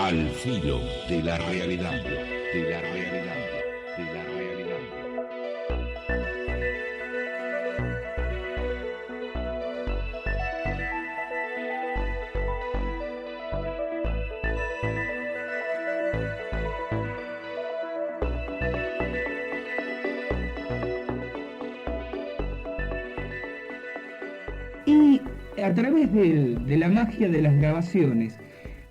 Al filo de la realidad, de la realidad, de la realidad. Y a través de la magia de las grabaciones,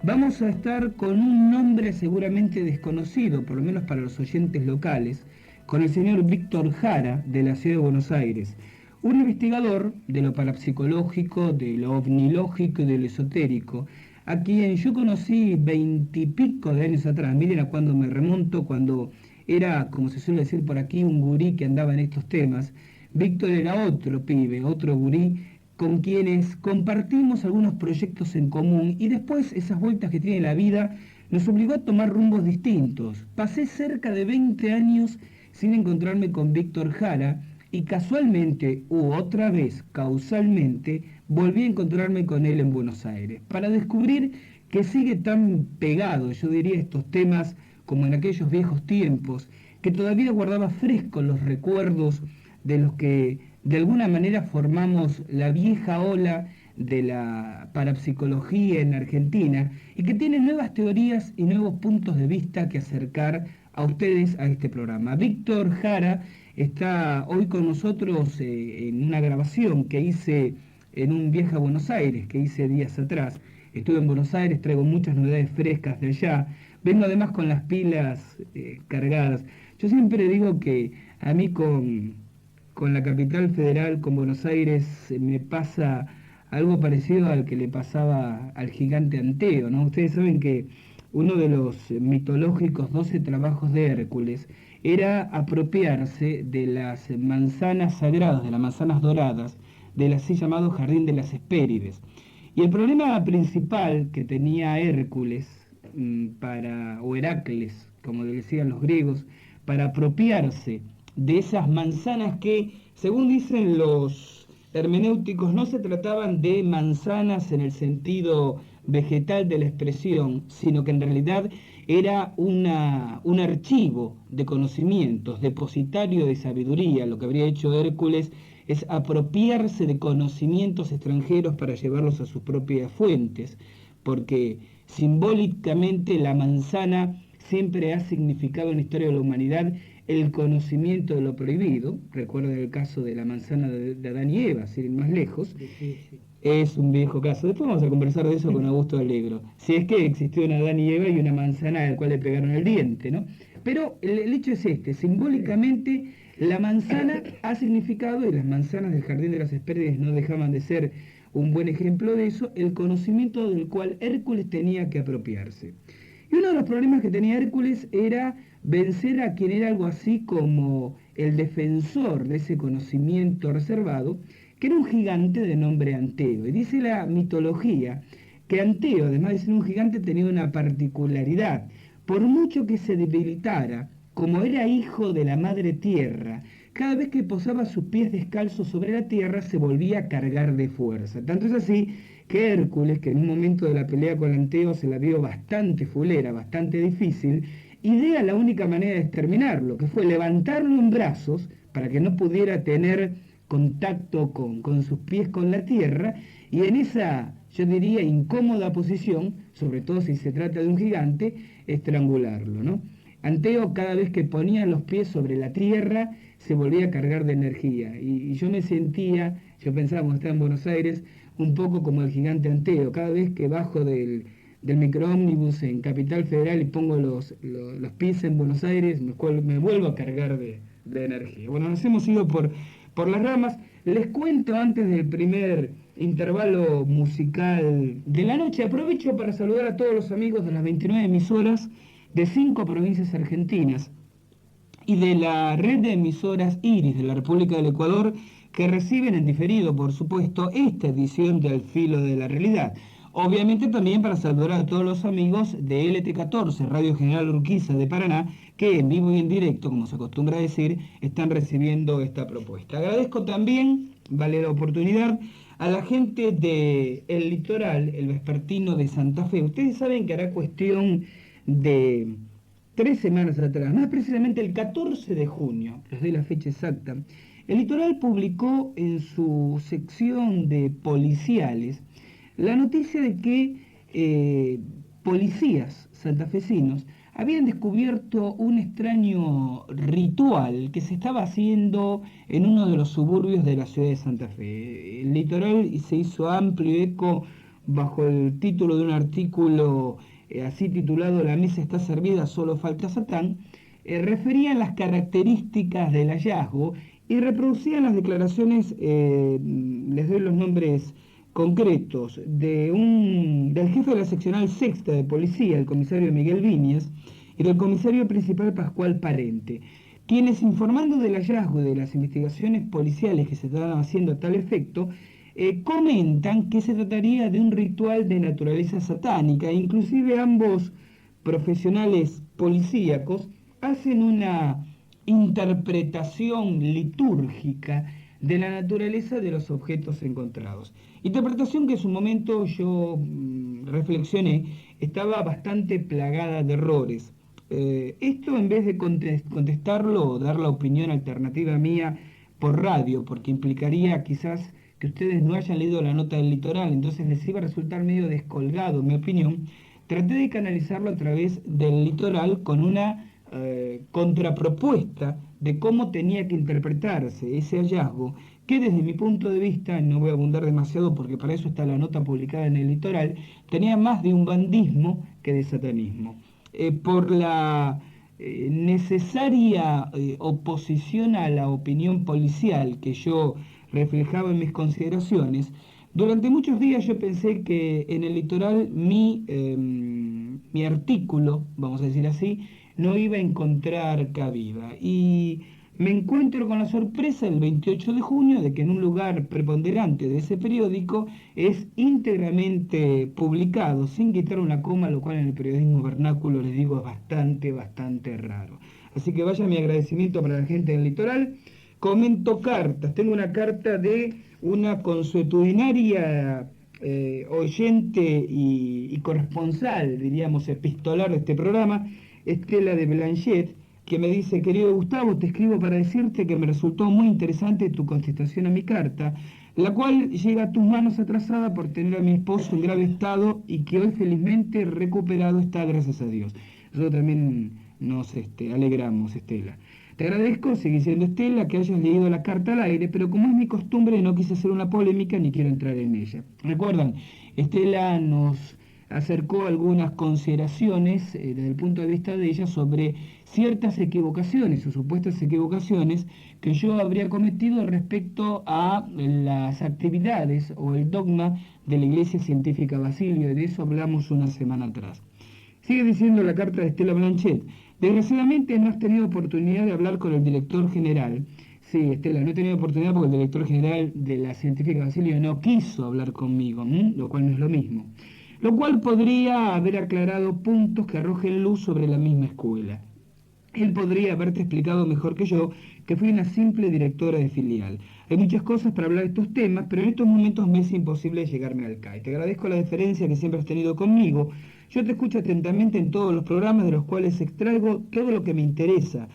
vamos a estar con un nombre seguramente desconocido, por lo menos para los oyentes locales, con el señor Víctor Jara, de la ciudad de Buenos Aires, un investigador de lo parapsicológico, de lo ovnilógico y de lo esotérico, a quien yo conocí 20 y pico de años atrás. Miren a cuando me remonto, cuando era, como se suele decir por aquí, un gurí que andaba en estos temas. Víctor era otro pibe, otro gurí, con quienes compartimos algunos proyectos en común, y después esas vueltas que tiene la vida nos obligó a tomar rumbos distintos. Pasé cerca de 20 años sin encontrarme con Víctor Jara, y casualmente, u otra vez causalmente, volví a encontrarme con él en Buenos Aires, para descubrir que sigue tan pegado, yo diría, estos temas como en aquellos viejos tiempos, que todavía guardaba frescos los recuerdos de los que de alguna manera formamos la vieja ola de la parapsicología en Argentina, y que tiene nuevas teorías y nuevos puntos de vista que acercar a ustedes a este programa. Víctor Jara está hoy con nosotros en una grabación que hice en un viaje a Buenos Aires, que hice días atrás. Estuve en Buenos Aires, traigo muchas novedades frescas de allá. Vengo además con las pilas cargadas. Yo siempre digo que a mí con la capital federal, con Buenos Aires, me pasa algo parecido al que le pasaba al gigante Anteo, ¿no? Ustedes saben que uno de los mitológicos 12 trabajos de Hércules era apropiarse de las manzanas sagradas, de las manzanas doradas, del así llamado Jardín de las Hespérides. Y el problema principal que tenía Hércules, o Heracles, como decían los griegos, para apropiarse de esas manzanas que, según dicen los hermenéuticos, no se trataban de manzanas en el sentido vegetal de la expresión, sino que en realidad era un archivo de conocimientos, depositario de sabiduría. Lo que habría hecho Hércules es apropiarse de conocimientos extranjeros para llevarlos a sus propias fuentes, porque simbólicamente la manzana siempre ha significado en la historia de la humanidad el conocimiento de lo prohibido. Recuerden el caso de la manzana de Adán y Eva, sin ir más lejos. Es un viejo caso. Después vamos a conversar de eso con Augusto Alegro. Si es que existió una Adán y Eva y una manzana al cual le pegaron el diente, ¿no? Pero el hecho es este: simbólicamente la manzana ha significado, y las manzanas del Jardín de las Hespérides no dejaban de ser un buen ejemplo de eso, el conocimiento del cual Hércules tenía que apropiarse. Y uno de los problemas que tenía Hércules era vencer a quien era algo así como el defensor de ese conocimiento reservado, que era un gigante de nombre Anteo. Y dice la mitología que Anteo, además de ser un gigante, tenía una particularidad. Por mucho que se debilitara, como era hijo de la madre tierra, cada vez que posaba sus pies descalzos sobre la tierra se volvía a cargar de fuerza. Tanto es así que Hércules, que en un momento de la pelea con Anteo se la vio bastante fulera, bastante difícil, idea la única manera de exterminarlo, que fue levantarlo en brazos para que no pudiera tener contacto con sus pies con la tierra, y en esa, yo diría, incómoda posición, sobre todo si se trata de un gigante, estrangularlo, ¿no? Anteo, cada vez que ponía los pies sobre la tierra, se volvía a cargar de energía, y yo me sentía, yo pensaba cuando estaba en Buenos Aires, un poco como el gigante Anteo. Cada vez que bajo del microómnibus en Capital Federal y pongo los pies en Buenos Aires, me vuelvo a cargar de energía. Bueno, nos hemos ido por las ramas. Les cuento antes del primer intervalo musical de la noche. Aprovecho para saludar a todos los amigos de las 29 emisoras de 5 provincias argentinas y de la red de emisoras Iris de la República del Ecuador, que reciben en diferido, por supuesto, esta edición de Al Filo de la Realidad. Obviamente también para saludar a todos los amigos de LT14, Radio General Urquiza de Paraná, que en vivo y en directo, como se acostumbra a decir, están recibiendo esta propuesta. Agradezco también, vale la oportunidad, a la gente de El Litoral, el vespertino de Santa Fe. Ustedes saben que hará cuestión de 3 semanas atrás, más precisamente el 14 de junio, les doy la fecha exacta, El Litoral publicó en su sección de policiales la noticia de que policías santafesinos habían descubierto un extraño ritual que se estaba haciendo en uno de los suburbios de la ciudad de Santa Fe. El Litoral se hizo amplio eco bajo el título de un artículo así titulado La mesa está servida, solo falta Satán, referían las características del hallazgo y reproducían las declaraciones, les doy los nombres concretos, del jefe de la seccional sexta de policía, el comisario Miguel Viñas, y del comisario principal Pascual Parente, quienes, informando del hallazgo de las investigaciones policiales que se estaban haciendo a tal efecto, comentan que se trataría de un ritual de naturaleza satánica. Inclusive ambos profesionales policíacos hacen una interpretación litúrgica de la naturaleza de los objetos encontrados. Interpretación que en su momento yo reflexioné, estaba bastante plagada de errores. Esto en vez de contestarlo o dar la opinión alternativa mía por radio, porque implicaría quizás que ustedes no hayan leído la nota del Litoral, entonces les iba a resultar medio descolgado mi opinión, traté de canalizarlo a través del Litoral con una contrapropuesta de cómo tenía que interpretarse ese hallazgo, que desde mi punto de vista, no voy a abundar demasiado porque para eso está la nota publicada en el Litoral, tenía más de un bandismo que de satanismo. Por la necesaria oposición a la opinión policial que yo reflejaba en mis consideraciones, durante muchos días yo pensé que en el Litoral mi artículo, vamos a decir así, no iba a encontrar cabida. Y me encuentro con la sorpresa el 28 de junio de que en un lugar preponderante de ese periódico es íntegramente publicado, sin quitar una coma, lo cual en el periodismo vernáculo, les digo, es bastante raro. Así que vaya mi agradecimiento para la gente del Litoral. Comento cartas. Tengo una carta de una consuetudinaria oyente y corresponsal, diríamos, epistolar de este programa, Estela de Blanchet, que me dice: querido Gustavo, te escribo para decirte que me resultó muy interesante tu contestación a mi carta, la cual llega a tus manos atrasada por tener a mi esposo en grave estado y que hoy felizmente recuperado está, gracias a Dios. Nosotros también nos alegramos, Estela. Te agradezco, sigue siendo Estela, que hayas leído la carta al aire, pero como es mi costumbre no quise hacer una polémica ni quiero entrar en ella. Recuerdan, Estela nos acercó algunas consideraciones desde el punto de vista de ella sobre ciertas equivocaciones o supuestas equivocaciones que yo habría cometido respecto a las actividades o el dogma de la Iglesia Científica Basilio, y de eso hablamos una semana atrás. Sigue diciendo la carta de Estela Blanchet: desgraciadamente no has tenido oportunidad de hablar con el director general. Sí, Estela, no he tenido oportunidad porque el director general de la Científica Basilio no quiso hablar conmigo, lo cual no es lo mismo. Lo cual podría haber aclarado puntos que arrojen luz sobre la misma escuela. Él podría haberte explicado mejor que yo que fui una simple directora de filial. Hay muchas cosas para hablar de estos temas, pero en estos momentos me es imposible llegarme al CAI. Te agradezco la deferencia que siempre has tenido conmigo. Yo te escucho atentamente en todos los programas de los cuales extraigo todo lo que me interesa.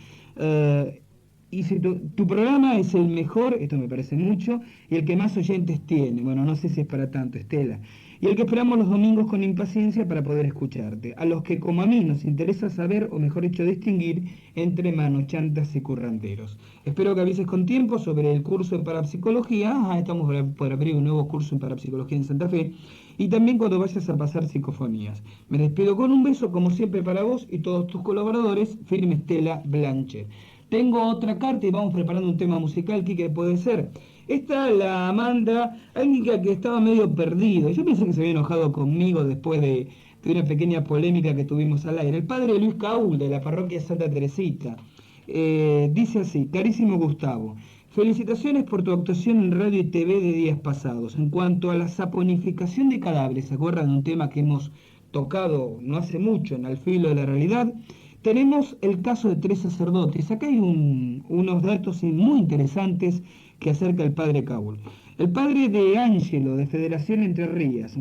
Y si tu programa es el mejor, esto me parece mucho, y el que más oyentes tiene, bueno, no sé si es para tanto, Estela, y el que esperamos los domingos con impaciencia para poder escucharte, a los que como a mí nos interesa saber, o mejor dicho, distinguir entre manochantas y curranderos. Espero que avises con tiempo sobre el curso en parapsicología. Estamos por abrir un nuevo curso en parapsicología en Santa Fe, y también cuando vayas a pasar psicofonías. Me despido con un beso, como siempre, para vos y todos tus colaboradores. Firme, Estela Blanchet. Tengo otra carta y vamos preparando un tema musical. ¿Qué puede ser? Esta la manda alguien que estaba medio perdido. Yo pensé que se había enojado conmigo después de una pequeña polémica que tuvimos al aire. El padre Luis Caúl, de la parroquia Santa Teresita. Dice así: carísimo Gustavo, felicitaciones por tu actuación en radio y TV de días pasados. En cuanto a la saponificación de cadáveres, ¿se acuerdan de un tema que hemos tocado no hace mucho en Al Filo de la Realidad? Tenemos el caso de 3 sacerdotes. Acá hay unos datos muy interesantes que acerca el padre Caúl. El padre de Ángelo, de Federación Entre Ríos,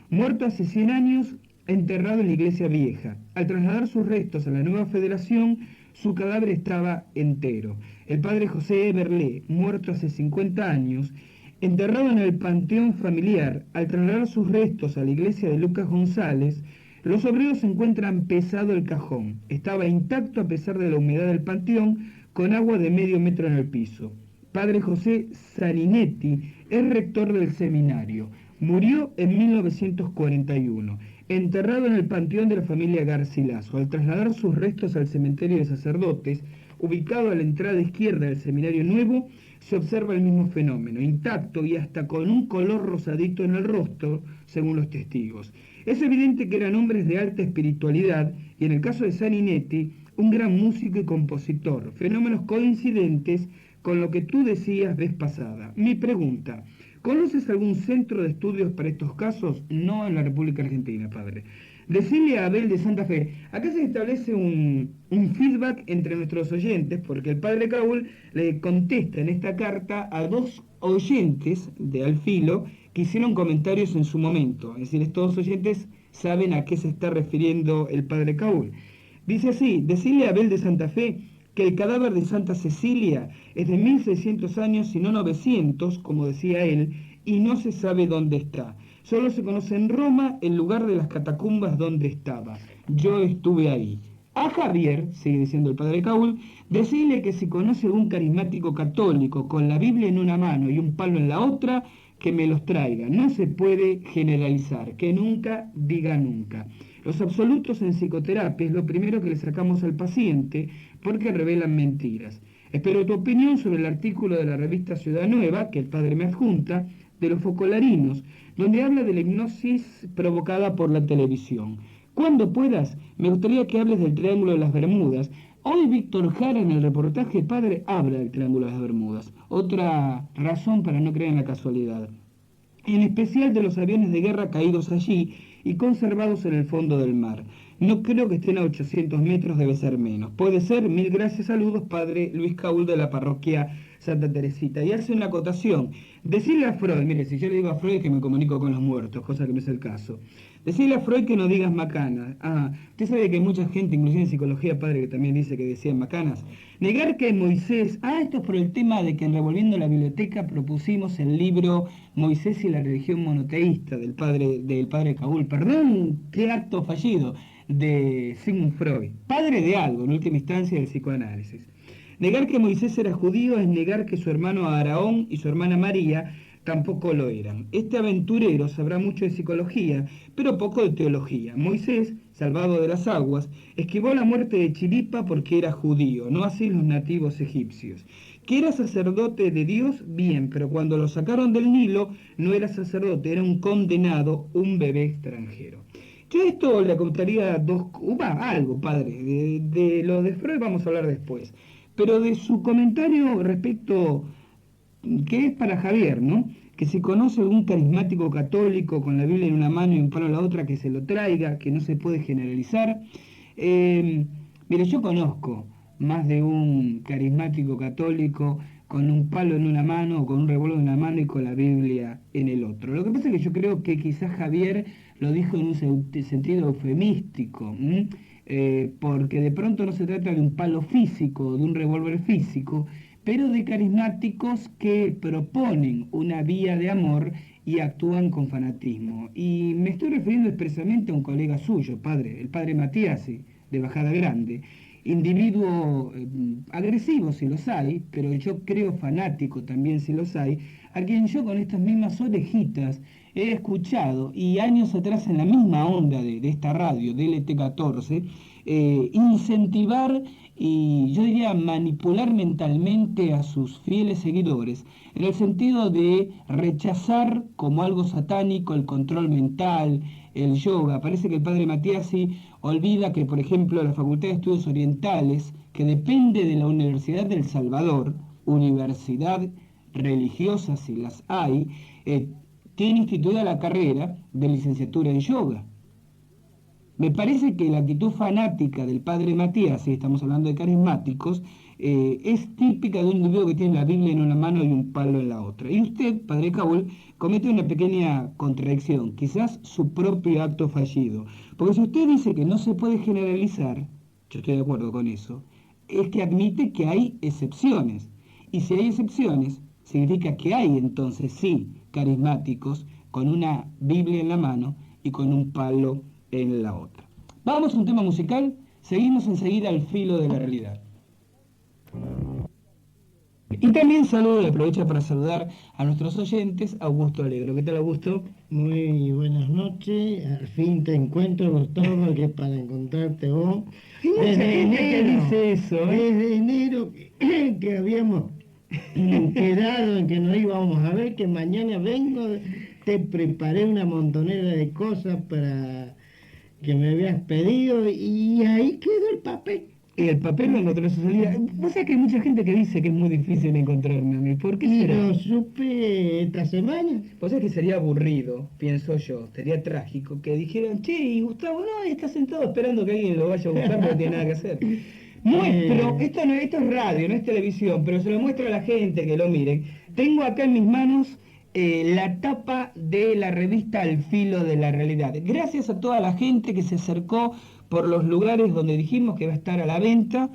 muerto hace 100 años, enterrado en la iglesia vieja. Al trasladar sus restos a la nueva federación, su cadáver estaba entero. El padre José Eberlé, muerto hace 50 años, enterrado en el panteón familiar. Al trasladar sus restos a la iglesia de Lucas González, los obreros encuentran pesado el cajón. Estaba intacto a pesar de la humedad del panteón, con agua de medio metro en el piso. Padre José Saninetti es rector del seminario. Murió en 1941, enterrado en el panteón de la familia Garcilaso. Al trasladar sus restos al cementerio de sacerdotes, ubicado a la entrada izquierda del seminario nuevo, se observa el mismo fenómeno, intacto y hasta con un color rosadito en el rostro, según los testigos. Es evidente que eran hombres de alta espiritualidad y en el caso de Saninetti, un gran músico y compositor, fenómenos coincidentes con lo que tú decías vez pasada. Mi pregunta, ¿conoces algún centro de estudios para estos casos? No en la República Argentina, padre. Decirle a Abel de Santa Fe, acá se establece un feedback entre nuestros oyentes, porque el padre Caúl le contesta en esta carta a 2 oyentes de Al Filo que hicieron comentarios en su momento. Es decir, estos oyentes saben a qué se está refiriendo el padre Caúl. Dice así, decirle a Abel de Santa Fe que el cadáver de Santa Cecilia es de 1600 años y no 900, como decía él, y no se sabe dónde está. Solo se conoce en Roma el lugar de las catacumbas donde estaba. Yo estuve ahí. A Javier, sigue diciendo el padre Caúl, decirle que si conoce algún carismático católico con la Biblia en una mano y un palo en la otra, que me los traiga. No se puede generalizar, que nunca diga nunca. Los absolutos en psicoterapia es lo primero que le sacamos al paciente porque revelan mentiras. Espero tu opinión sobre el artículo de la revista Ciudad Nueva, que el padre me adjunta, de los focolarinos, donde habla de la hipnosis provocada por la televisión. Cuando puedas, me gustaría que hables del Triángulo de las Bermudas. Hoy Víctor Jara en el reportaje padre habla del Triángulo de las Bermudas. Otra razón para no creer en la casualidad. En especial de los aviones de guerra caídos allí y conservados en el fondo del mar. No creo que estén a 800 metros, debe ser menos. Puede ser, mil gracias, saludos, padre Luis Caúl de la parroquia Santa Teresita. Y hace una acotación. Decirle a Freud, mire, si yo le digo a Freud que me comunico con los muertos, cosa que no es el caso. Decirle a Freud que no digas macanas. Usted sabe que hay mucha gente, inclusive en psicología, padre, que también dice que decían macanas. Negar que Moisés... esto es por el tema de que en Revolviendo la Biblioteca propusimos el libro Moisés y la religión monoteísta del padre Caúl. Perdón, qué acto fallido, de Sigmund Freud. Padre de algo, en última instancia, del psicoanálisis. Negar que Moisés era judío es negar que su hermano Aarón y su hermana María tampoco lo eran. Este aventurero sabrá mucho de psicología, pero poco de teología. Moisés, salvado de las aguas, esquivó la muerte de Chilipa porque era judío, no así los nativos egipcios. Que era sacerdote de Dios, bien, pero cuando lo sacaron del Nilo, no era sacerdote, era un condenado, un bebé extranjero. Yo esto le contaría algo, padre, de lo de Freud vamos a hablar después, pero de su comentario respecto, que es para Javier, ¿no? Que si conoce algún carismático católico con la Biblia en una mano y un palo en la otra, que se lo traiga, que no se puede generalizar. Mire, yo conozco más de un carismático católico con un palo en una mano o con un revólver en una mano y con la Biblia en el otro. Lo que pasa es que yo creo que quizás Javier lo dijo en un sentido eufemístico, porque de pronto no se trata de un palo físico, de un revólver físico, pero de carismáticos que proponen una vía de amor y actúan con fanatismo. Y me estoy refiriendo expresamente a un colega suyo, el padre Matiasi, de Bajada Grande, individuo agresivo si los hay, pero yo creo fanático también si los hay, a quien yo con estas mismas orejitas he escuchado, y años atrás en la misma onda de esta radio, DLT14, incentivar y yo diría manipular mentalmente a sus fieles seguidores, en el sentido de rechazar como algo satánico el control mental, el yoga. Parece que el padre Matiasi olvida que, por ejemplo, la Facultad de Estudios Orientales, que depende de la Universidad del Salvador, universidad religiosa si las hay, tiene instituida la carrera de licenciatura en yoga. Me parece que la actitud fanática del padre Matías, si estamos hablando de carismáticos, es típica de un individuo que tiene la Biblia en una mano y un palo en la otra. Y usted, padre Cabul, comete una pequeña contradicción, quizás su propio acto fallido. Porque si usted dice que no se puede generalizar, yo estoy de acuerdo con eso, es que admite que hay excepciones. Y si hay excepciones, significa que hay entonces sí carismáticos con una Biblia en la mano y con un palo en la otra. Vamos a un tema musical, seguimos enseguida al filo de la realidad. Y también saludo, y aprovecho para saludar a nuestros oyentes, Augusto Alegro. ¿Qué tal, Augusto? Muy buenas noches, al fin te encuentro, Gustavo, porque para encontrarte vos, Hay mucha gente que dice eso, ¿eh? desde enero que habíamos quedado en que nos íbamos a ver, que mañana vengo, te preparé una montonera de cosas para que me habías pedido y ahí quedó el papel. Y el papel no encontró su salida. Vos sabés que hay mucha gente que dice que es muy difícil encontrarme a mí. ¿Por qué Y será? lo supe esta semana. Vos sabés que sería aburrido, pienso yo, sería trágico, que dijeran, che, y Gustavo, no, está sentado esperando que alguien lo vaya a buscar porque no tiene nada que hacer. Muestro, esto es radio, no es televisión, pero se lo muestro a la gente que lo miren. Tengo acá en mis manos la tapa de la revista Al Filo de la Realidad. Gracias a toda la gente que se acercó por los lugares donde dijimos que va a estar a la venta,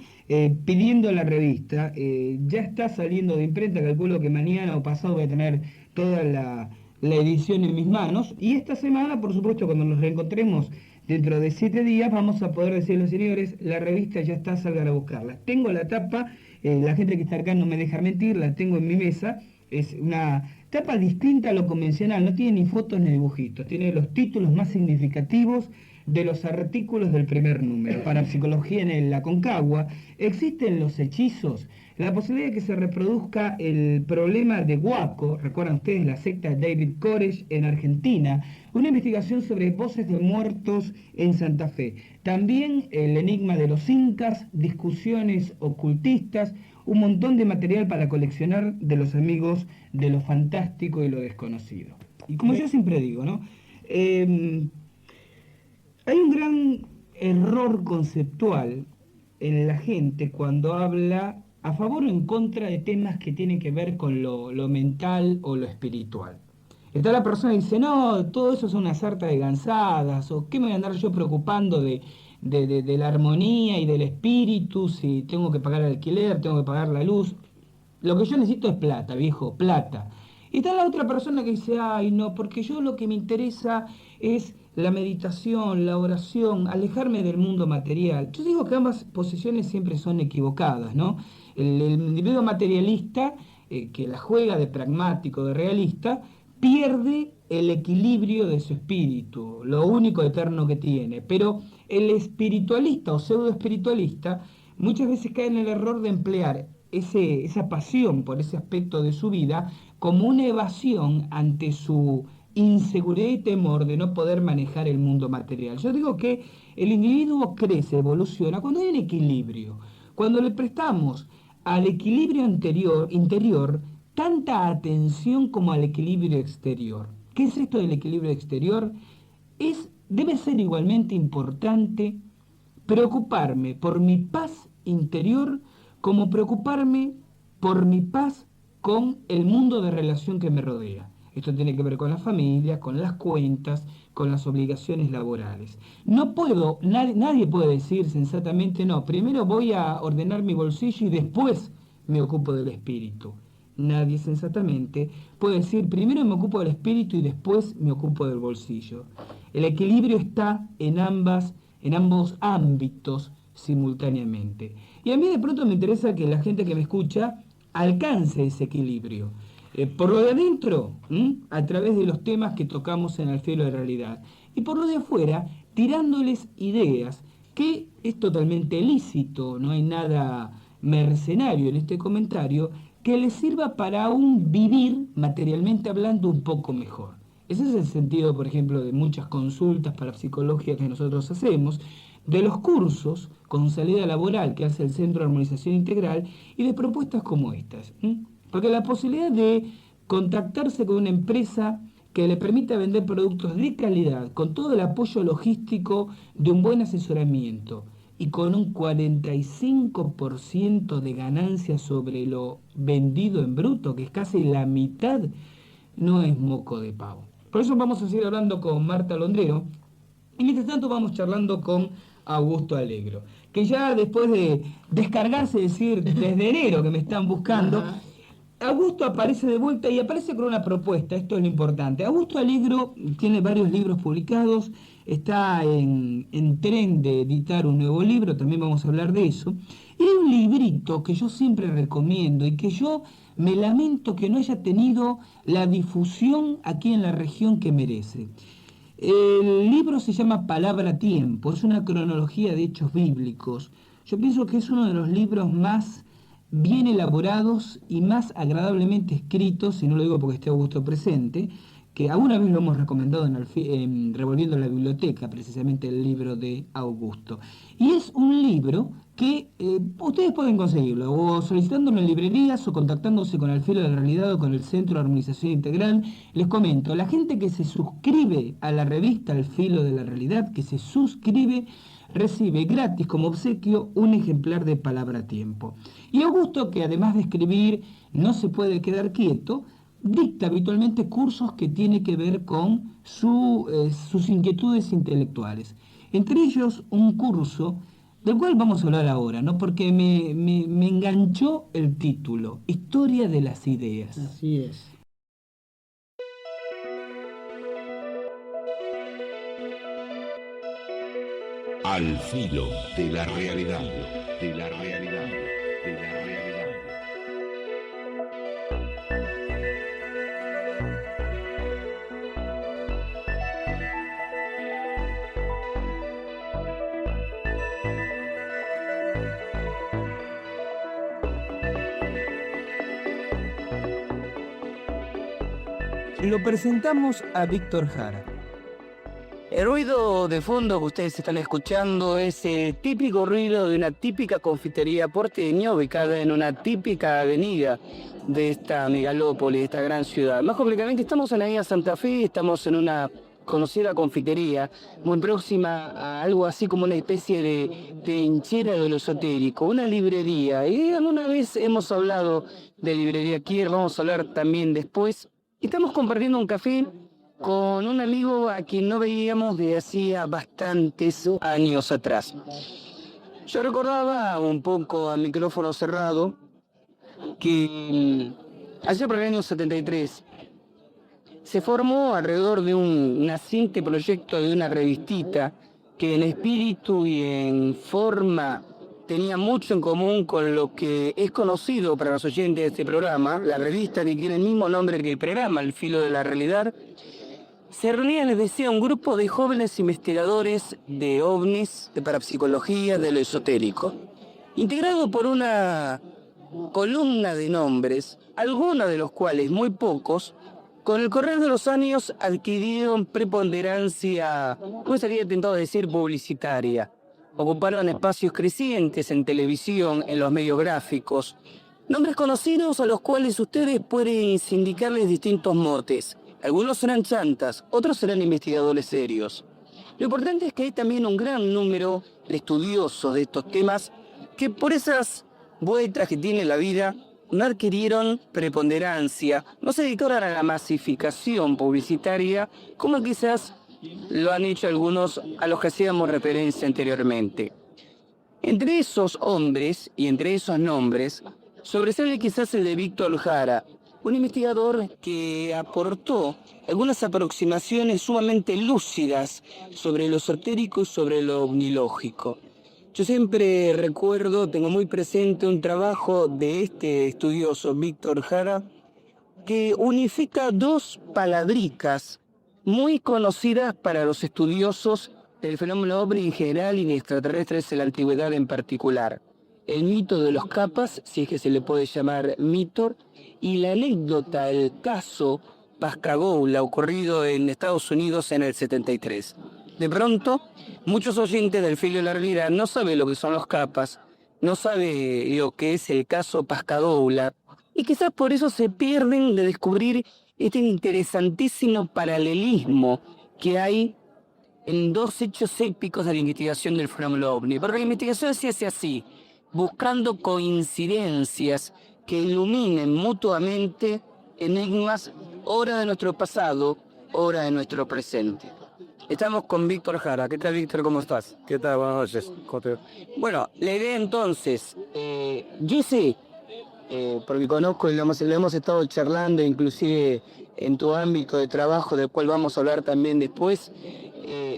pidiendo la revista. Ya está saliendo de imprenta, calculo que mañana o pasado voy a tener toda la edición en mis manos. Y esta semana, por supuesto, cuando nos reencontremos dentro de 7 días, vamos a poder decirle, señores, la revista ya está, salgan a buscarla. Tengo la tapa, la gente que está acá no me deja mentir, la tengo en mi mesa. Es una tapa distinta a lo convencional, no tiene ni fotos ni dibujitos, tiene los títulos más significativos de los artículos del primer número. Parapsicología en la Concagua, existen los hechizos, la posibilidad de que se reproduzca el problema de Huaco, recuerdan ustedes la secta de David Koresh en Argentina, una investigación sobre voces de muertos en Santa Fe, también el enigma de los incas, discusiones ocultistas, un montón de material para coleccionar de los amigos de lo fantástico y lo desconocido. Y como yo siempre digo, ¿no? Hay un gran error conceptual en la gente cuando habla a favor o en contra de temas que tienen que ver con lo mental o lo espiritual. Está la persona que dice, no, todo eso es una sarta de gansadas, o qué me voy a andar yo preocupando de la armonía y del espíritu, si tengo que pagar el alquiler, tengo que pagar la luz. Lo que yo necesito es plata, viejo, plata. Y está la otra persona que dice, ay, no, porque yo lo que me interesa es la meditación, la oración, alejarme del mundo material. Yo digo que ambas posiciones siempre son equivocadas, ¿no? El individuo materialista, que la juega de pragmático, de realista, pierde el equilibrio de su espíritu, lo único eterno que tiene. Pero el espiritualista o pseudo espiritualista muchas veces cae en el error de emplear esa pasión por ese aspecto de su vida como una evasión ante su inseguridad y temor de no poder manejar el mundo material. Yo digo que el individuo crece, evoluciona cuando hay un equilibrio, cuando le prestamos al equilibrio interior tanta atención como al equilibrio exterior. ¿Qué es esto del equilibrio exterior? Debe ser igualmente importante preocuparme por mi paz interior como preocuparme por mi paz con el mundo de relación que me rodea. Esto tiene que ver con la familia, con las cuentas, con las obligaciones laborales. No puedo, nadie puede decir sensatamente, no, primero voy a ordenar mi bolsillo y después me ocupo del espíritu. Nadie sensatamente puede decir, primero me ocupo del espíritu y después me ocupo del bolsillo. El equilibrio está en ambos ámbitos simultáneamente. Y a mí de pronto me interesa que la gente que me escucha alcance ese equilibrio. Por lo de adentro, a través de los temas que tocamos en Al Filo de Realidad. Y por lo de afuera, tirándoles ideas, que es totalmente lícito, no hay nada mercenario en este comentario, que les sirva para un vivir, materialmente hablando, un poco mejor. Ese es el sentido, por ejemplo, de muchas consultas para psicología que nosotros hacemos, de los cursos con salida laboral que hace el Centro de Armonización Integral y de propuestas como estas. Porque la posibilidad de contactarse con una empresa que le permita vender productos de calidad, con todo el apoyo logístico de un buen asesoramiento y con un 45% de ganancia sobre lo vendido en bruto, que es casi la mitad, no es moco de pavo. Por eso vamos a seguir hablando con Marta Londrero, y mientras tanto vamos charlando con Augusto Alegro, que ya después de descargarse, es decir, desde enero que me están buscando, Ajá. Augusto aparece de vuelta y aparece con una propuesta, esto es lo importante. Augusto Alegro tiene varios libros publicados, está en tren de editar un nuevo libro, también vamos a hablar de eso. Y hay un librito que yo siempre recomiendo y que yo me lamento que no haya tenido la difusión aquí en la región que merece. El libro se llama Palabra Tiempo, es una cronología de hechos bíblicos. Yo pienso que es uno de los libros más bien elaborados y más agradablemente escritos, y no lo digo porque esté Augusto presente, que alguna vez lo hemos recomendado en Revolviendo la Biblioteca, precisamente el libro de Augusto. Y es un libro que ustedes pueden conseguirlo, o solicitándolo en librerías, o contactándose con Al Filo de la Realidad o con el Centro de Armonización Integral. Les comento, la gente que se suscribe a la revista Al Filo de la Realidad, que se suscribe, recibe gratis como obsequio un ejemplar de Palabra Tiempo. Y Augusto, que además de escribir no se puede quedar quieto, dicta habitualmente cursos que tienen que ver con sus inquietudes intelectuales. Entre ellos un curso del cual vamos a hablar ahora, ¿no? Porque me enganchó el título, Historia de las Ideas. Así es. Al filo de la realidad, de la realidad, de la realidad. Lo presentamos a Víctor Jara. El ruido de fondo que ustedes están escuchando es el típico ruido de una típica confitería porteña ubicada en una típica avenida de esta megalópoli, de esta gran ciudad. Más concretamente estamos en la avenida Santa Fe, estamos en una conocida confitería muy próxima a algo así como una especie de trinchera de lo esotérico, una librería. Y alguna vez hemos hablado de librería Kier, vamos a hablar también después. Estamos compartiendo un café con un amigo a quien no veíamos de hacía bastantes años atrás. Yo recordaba un poco a micrófono cerrado que allá por el año 73 se formó alrededor de un naciente proyecto de una revistita que en espíritu y en forma tenía mucho en común con lo que es conocido para los oyentes de este programa, la revista que tiene el mismo nombre que el programa, Al Filo de la Realidad. Se reunía, les decía, un grupo de jóvenes investigadores de ovnis, de parapsicología, de lo esotérico, integrado por una columna de nombres, algunos de los cuales, muy pocos, con el correr de los años adquirieron preponderancia, ¿cómo sería tentado decir publicitaria? Ocuparon espacios crecientes en televisión, en los medios gráficos, nombres conocidos a los cuales ustedes pueden sindicarles distintos motes. Algunos serán chantas, otros serán investigadores serios. Lo importante es que hay también un gran número de estudiosos de estos temas que por esas vueltas que tiene la vida no adquirieron preponderancia, no se dedicaron a la masificación publicitaria como quizás lo han hecho algunos a los que hacíamos referencia anteriormente. Entre esos hombres y entre esos nombres sobresale quizás el de Víctor Jara, un investigador que aportó algunas aproximaciones sumamente lúcidas sobre lo esotérico y sobre lo ovnilógico. Yo siempre recuerdo, tengo muy presente un trabajo de este estudioso, Víctor Jara, que unifica dos palabricas muy conocidas para los estudiosos del fenómeno ovni en general y de extraterrestres en la antigüedad en particular. El mito de los capas, si es que se le puede llamar mito, y la anécdota, el caso Pascagoula, ocurrido en Estados Unidos en el 73. De pronto, muchos oyentes del Filo de la Realidad no saben lo que son los capas, no saben lo que es el caso Pascagoula, y quizás por eso se pierden de descubrir este interesantísimo paralelismo que hay en dos hechos épicos de la investigación del fenómeno ovni. Pero la investigación se hace así, buscando coincidencias que iluminen mutuamente enigmas, hora de nuestro pasado, hora de nuestro presente. Estamos con Víctor Jara. ¿Qué tal, Víctor? ¿Cómo estás? ¿Qué tal? Buenas noches. Bueno, la idea entonces, yo sé, porque conozco y lo hemos estado charlando, inclusive en tu ámbito de trabajo, del cual vamos a hablar también después,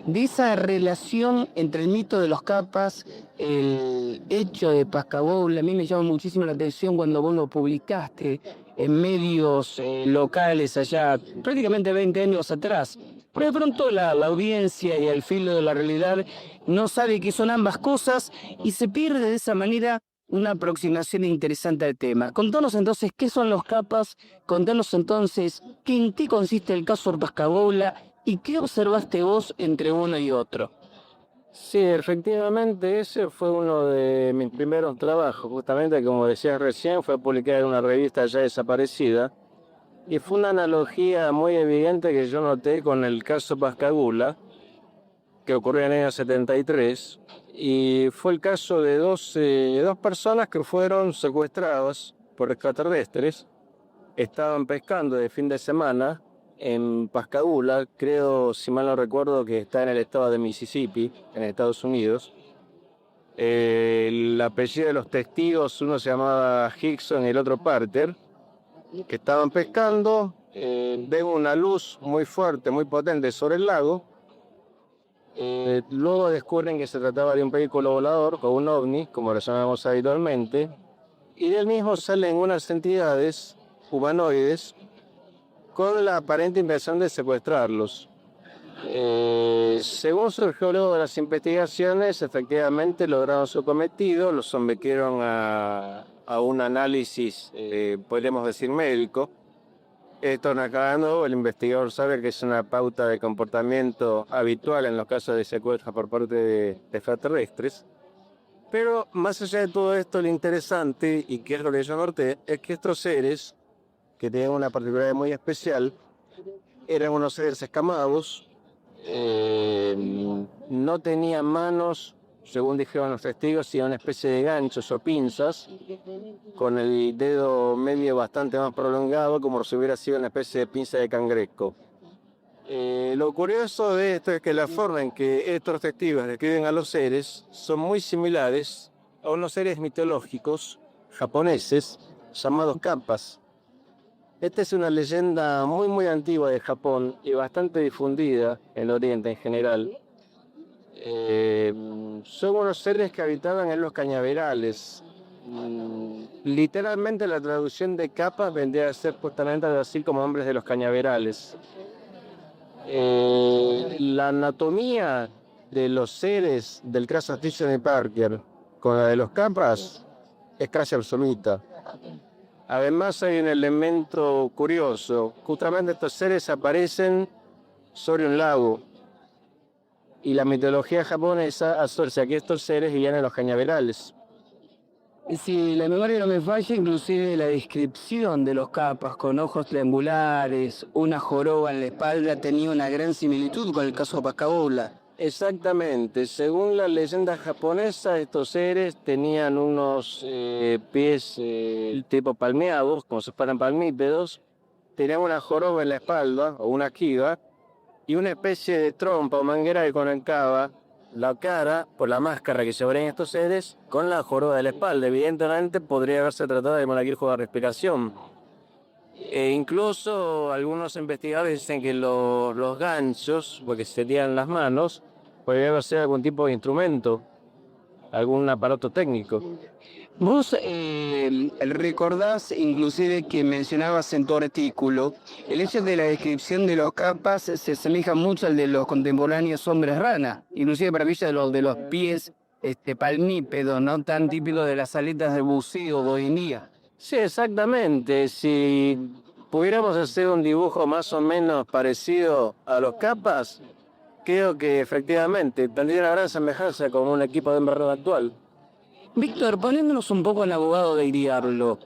de esa relación entre el mito de los capas, el hecho de Pascagoula. A mí me llama muchísimo la atención cuando vos lo publicaste en medios locales allá, prácticamente 20 años atrás. Pero de pronto la audiencia y el filo de la realidad no sabe qué son ambas cosas y se pierde de esa manera una aproximación interesante al tema. Contanos entonces qué son los capas, contanos entonces en qué consiste el caso Pascagoula y qué observaste vos entre uno y otro. Sí, efectivamente, ese fue uno de mis primeros trabajos. Justamente, como decías recién, fue publicado en una revista ya desaparecida. Y fue una analogía muy evidente que yo noté con el caso Pascagoula, que ocurrió en el año 73. Y fue el caso de dos personas que fueron secuestradas por extraterrestres. Estaban pescando de fin de semana en Pascagoula, creo, si mal no recuerdo, que está en el estado de Mississippi, en Estados Unidos. El apellido de los testigos, uno se llamaba Hickson y el otro Parter, que estaban pescando, ven una luz muy fuerte, muy potente sobre el lago. Luego descubren que se trataba de un vehículo volador o un ovni, como lo llamamos habitualmente, y del mismo salen unas entidades humanoides con la aparente intención de secuestrarlos. Según surgió luego de las investigaciones, efectivamente lograron su cometido, los sometieron a un análisis, podríamos decir médico. Esto no acaba de nuevo, el investigador sabe que es una pauta de comportamiento habitual en los casos de secuestro por parte de extraterrestres. Pero más allá de todo esto, lo interesante, y que es lo que yo noté, es que estos seres, que tenían una particularidad muy especial, eran unos seres escamados, no tenían manos, según dijeron los testigos, sino una especie de ganchos o pinzas, con el dedo medio bastante más prolongado, como si hubiera sido una especie de pinza de cangrejo. Lo curioso de esto es que la forma en que estos testigos describen a los seres son muy similares a unos seres mitológicos japoneses llamados kappas. Esta es una leyenda muy antigua de Japón y bastante difundida en Oriente en general. Son unos seres que habitaban en los cañaverales. Literalmente la traducción de kappa vendría a ser justamente así como hombres de los cañaverales. La anatomía de los seres del caso Stephen Parker con la de los kappas es casi absoluta. Además hay un elemento curioso, justamente estos seres aparecen sobre un lago y la mitología japonesa asocia que estos seres vivían en los cañaverales. Si la memoria no me falla, inclusive la descripción de los capas con ojos triangulares, una joroba en la espalda, tenía una gran similitud con el caso de Pascagoula. Exactamente, según la leyenda japonesa, estos seres tenían unos pies tipo palmeados, como si fueran palmípedos, tenían una joroba en la espalda, o una kiga, y una especie de trompa o manguera que conectaba la cara, por la máscara que se abren estos seres, con la joroba de la espalda. Evidentemente podría haberse tratado de monaguillo de respiración. Incluso algunos investigadores dicen que los ganchos, porque se tiran las manos, podría ser algún tipo de instrumento, algún aparato técnico. Vos recordás inclusive que mencionabas en tu artículo el hecho de la descripción de los capas se asemeja mucho al de los contemporáneos hombres rana, inclusive para aquello de los pies palmípedos, no tan típico de las aletas de buceo de hoy en día. Sí, exactamente. Si pudiéramos hacer un dibujo más o menos parecido a los capas, creo que efectivamente tendría una gran semejanza con un equipo de envergadura actual. Víctor, poniéndonos un poco en abogado del diablo,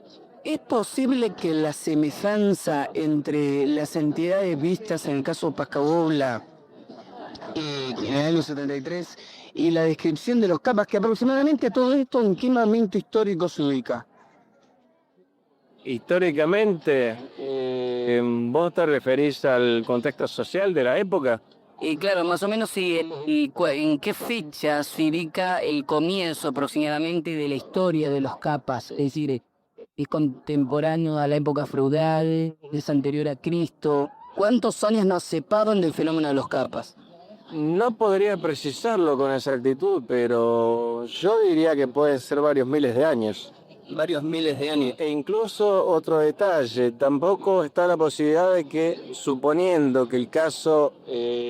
¿es posible que la semejanza entre las entidades vistas en el caso Pascagoula en el año 73, y la descripción de los capas, que aproximadamente todo esto, ¿en qué momento histórico se ubica? Históricamente, ¿vos te referís al contexto social de la época? Y claro, más o menos sí, en qué fecha se ubica el comienzo aproximadamente de la historia de los capas, es decir, es contemporáneo a la época feudal, es anterior a Cristo. ¿Cuántos años nos separan del fenómeno de los capas? No podría precisarlo con exactitud, pero yo diría que pueden ser varios miles de años. Varios miles de años. E incluso otro detalle, tampoco está la posibilidad de que, suponiendo que el caso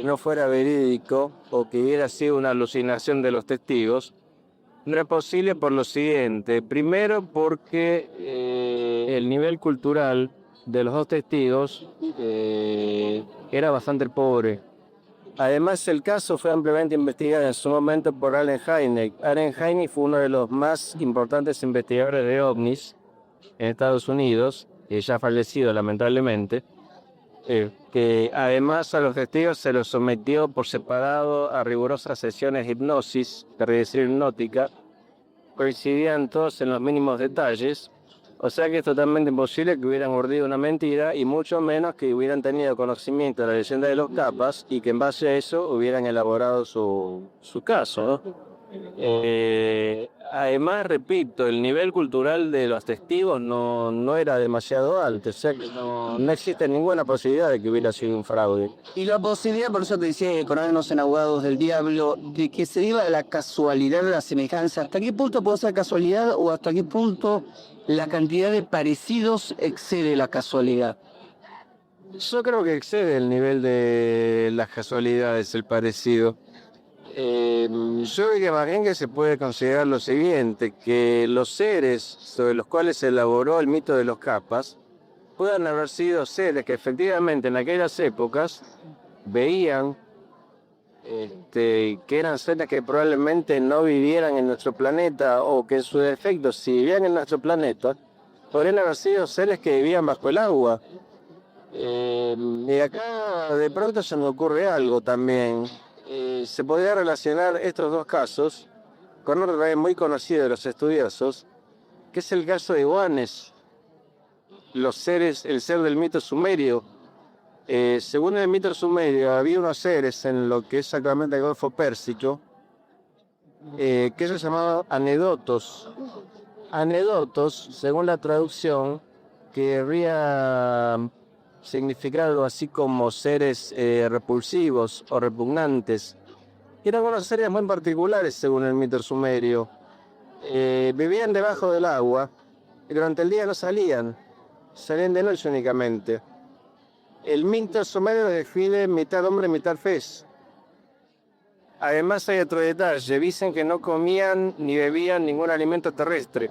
no fuera verídico o que hubiera sido una alucinación de los testigos, no es posible por lo siguiente. Primero porque el nivel cultural de los dos testigos era bastante pobre. Además, el caso fue ampliamente investigado en su momento por Allen Hynek. Allen Hynek fue uno de los más importantes investigadores de ovnis en Estados Unidos, ya fallecido lamentablemente, que además a los testigos se los sometió por separado a rigurosas sesiones de hipnosis, de regresión hipnótica. Coincidían todos en los mínimos detalles. O sea que es totalmente imposible que hubieran mordido una mentira y mucho menos que hubieran tenido conocimiento de la leyenda de los capas y que en base a eso hubieran elaborado su caso, ¿no? Además, repito, el nivel cultural de los testigos no era demasiado alto, o sea que no existe ninguna posibilidad de que hubiera sido un fraude. Y la posibilidad, por eso te decía, conocernos en Abogados del Diablo, de que se diga la casualidad de la semejanza. ¿Hasta qué punto puede ser casualidad o hasta qué punto la cantidad de parecidos excede la casualidad? Yo creo que excede el nivel de las casualidades, el parecido. Yo creo que más bien que se puede considerar lo siguiente, que los seres sobre los cuales se elaboró el mito de los capas puedan haber sido seres que efectivamente en aquellas épocas veían que eran seres que probablemente no vivieran en nuestro planeta o que en su defecto, si vivían en nuestro planeta, podrían haber sido seres que vivían bajo el agua. Y acá de pronto se me ocurre algo también. Se podría relacionar estos dos casos con otro también muy conocido de los estudiosos, que es el caso de Oannes, el ser del mito sumerio. Según el mito sumerio, había unos seres en lo que es actualmente el Golfo Pérsico, que se llamaban anedotos. Anedotos, según la traducción, querría significar algo así como seres repulsivos o repugnantes. Eran unos seres muy particulares según el mito sumerio. Vivían debajo del agua y durante el día no salían de noche únicamente. El mito sumerio los define mitad hombre, mitad pez. Además hay otro detalle, dicen que no comían ni bebían ningún alimento terrestre.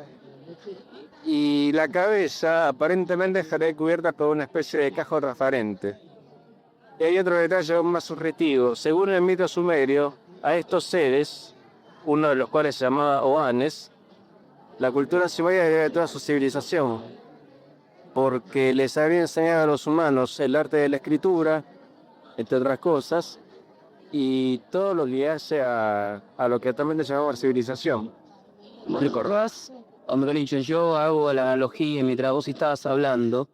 Y la cabeza aparentemente estaría cubierta por una especie de cajo transparente. Y hay otro detalle aún más subjetivo. Según el mito sumerio, a estos seres, uno de los cuales se llamaba Oannes, la cultura sumeria debe toda su civilización, porque les había enseñado a los humanos el arte de la escritura, entre otras cosas, y todo lo que hace a lo que actualmente llamamos civilización. ¿Recordás? O mejor dicho, yo hago la analogía mientras vos estabas hablando,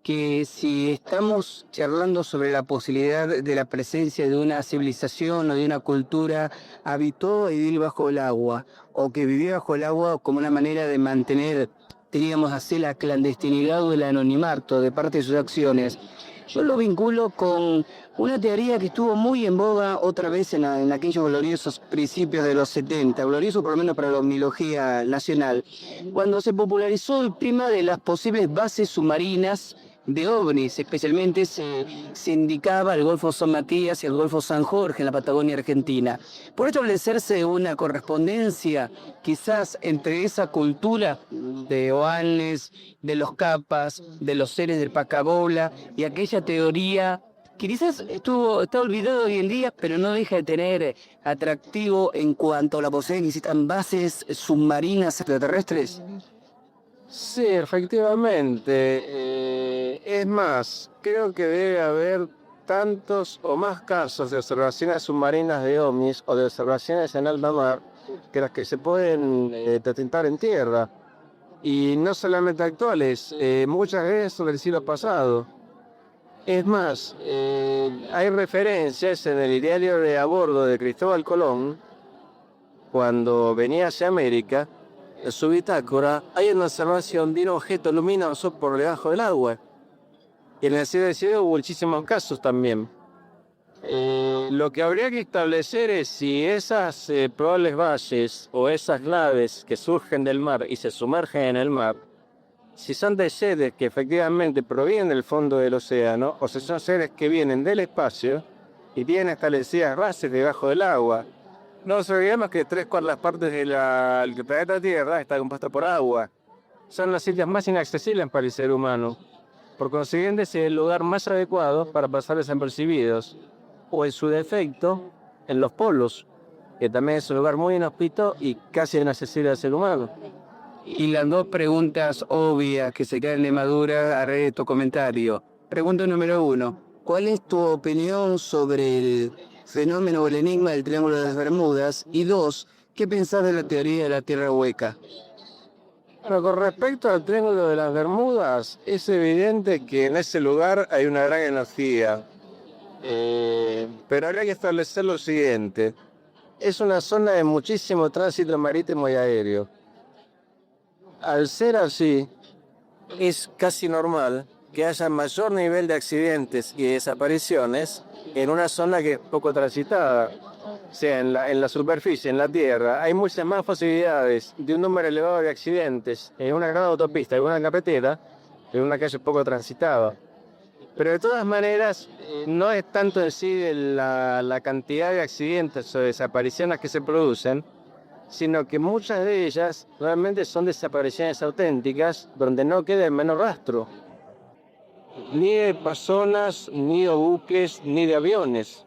que si estamos charlando sobre la posibilidad de la presencia de una civilización o de una cultura habituada a vivir bajo el agua, o que vivía bajo el agua como una manera de mantener, diríamos así, la clandestinidad o el anonimato de parte de sus acciones, yo lo vinculo con una teoría que estuvo muy en boga otra vez en aquellos gloriosos principios de los 70, glorioso por lo menos para la omnilogía nacional, cuando se popularizó el tema de las posibles bases submarinas de ovnis, especialmente se indicaba el Golfo San Matías y el Golfo San Jorge en la Patagonia Argentina. Por establecerse una correspondencia quizás entre esa cultura de Oannes, de los capas, de los seres del Pacabola y aquella teoría que quizás está olvidado hoy en día, pero no deja de tener atractivo en cuanto a la posibilidad de que existan bases submarinas extraterrestres. Sí, efectivamente. Es más, creo que debe haber tantos o más casos de observaciones submarinas de ovnis o de observaciones en alta mar que las que se pueden detectar en tierra. Y no solamente actuales, muchas veces sobre el siglo pasado. Es más, hay referencias en el diario de a bordo de Cristóbal Colón, cuando venía hacia América, en su bitácora hay una observación de un objeto luminoso por debajo del agua. Y en el siglo XIX hubo muchísimos casos también. Lo que habría que establecer es si esas probables bases o esas naves que surgen del mar y se sumergen en el mar, si son de seres que efectivamente provienen del fondo del océano o si son seres que vienen del espacio y tienen establecidas bases debajo del agua. No nos olvidemos que 3/4 partes del planeta Tierra está compuesta por agua. Son los sitios más inaccesibles para el ser humano. Por consiguiente, es el lugar más adecuado para pasar desapercibidos. O en su defecto, en los polos, que también es un lugar muy inhóspito y casi inaccesible al ser humano. Y las dos preguntas obvias que se quedan de madura a raíz de tu comentario. Pregunta número 1. ¿Cuál es tu opinión sobre el fenómeno o el enigma del Triángulo de las Bermudas? Y 2. ¿Qué pensás de la teoría de la Tierra hueca? Bueno, con respecto al Triángulo de las Bermudas, es evidente que en ese lugar hay una gran energía. Pero habría que establecer lo siguiente. Es una zona de muchísimo tránsito marítimo y aéreo. Al ser así, es casi normal que haya mayor nivel de accidentes y desapariciones en una zona que es poco transitada. O sea, en la superficie, en la tierra, hay muchas más posibilidades de un número elevado de accidentes en una gran autopista, en una carretera, en una calle poco transitada. Pero de todas maneras, no es tanto en sí la cantidad de accidentes o desapariciones que se producen, sino que muchas de ellas realmente son desapariciones auténticas donde no queda el menor rastro. Ni de personas, ni de buques, ni de aviones.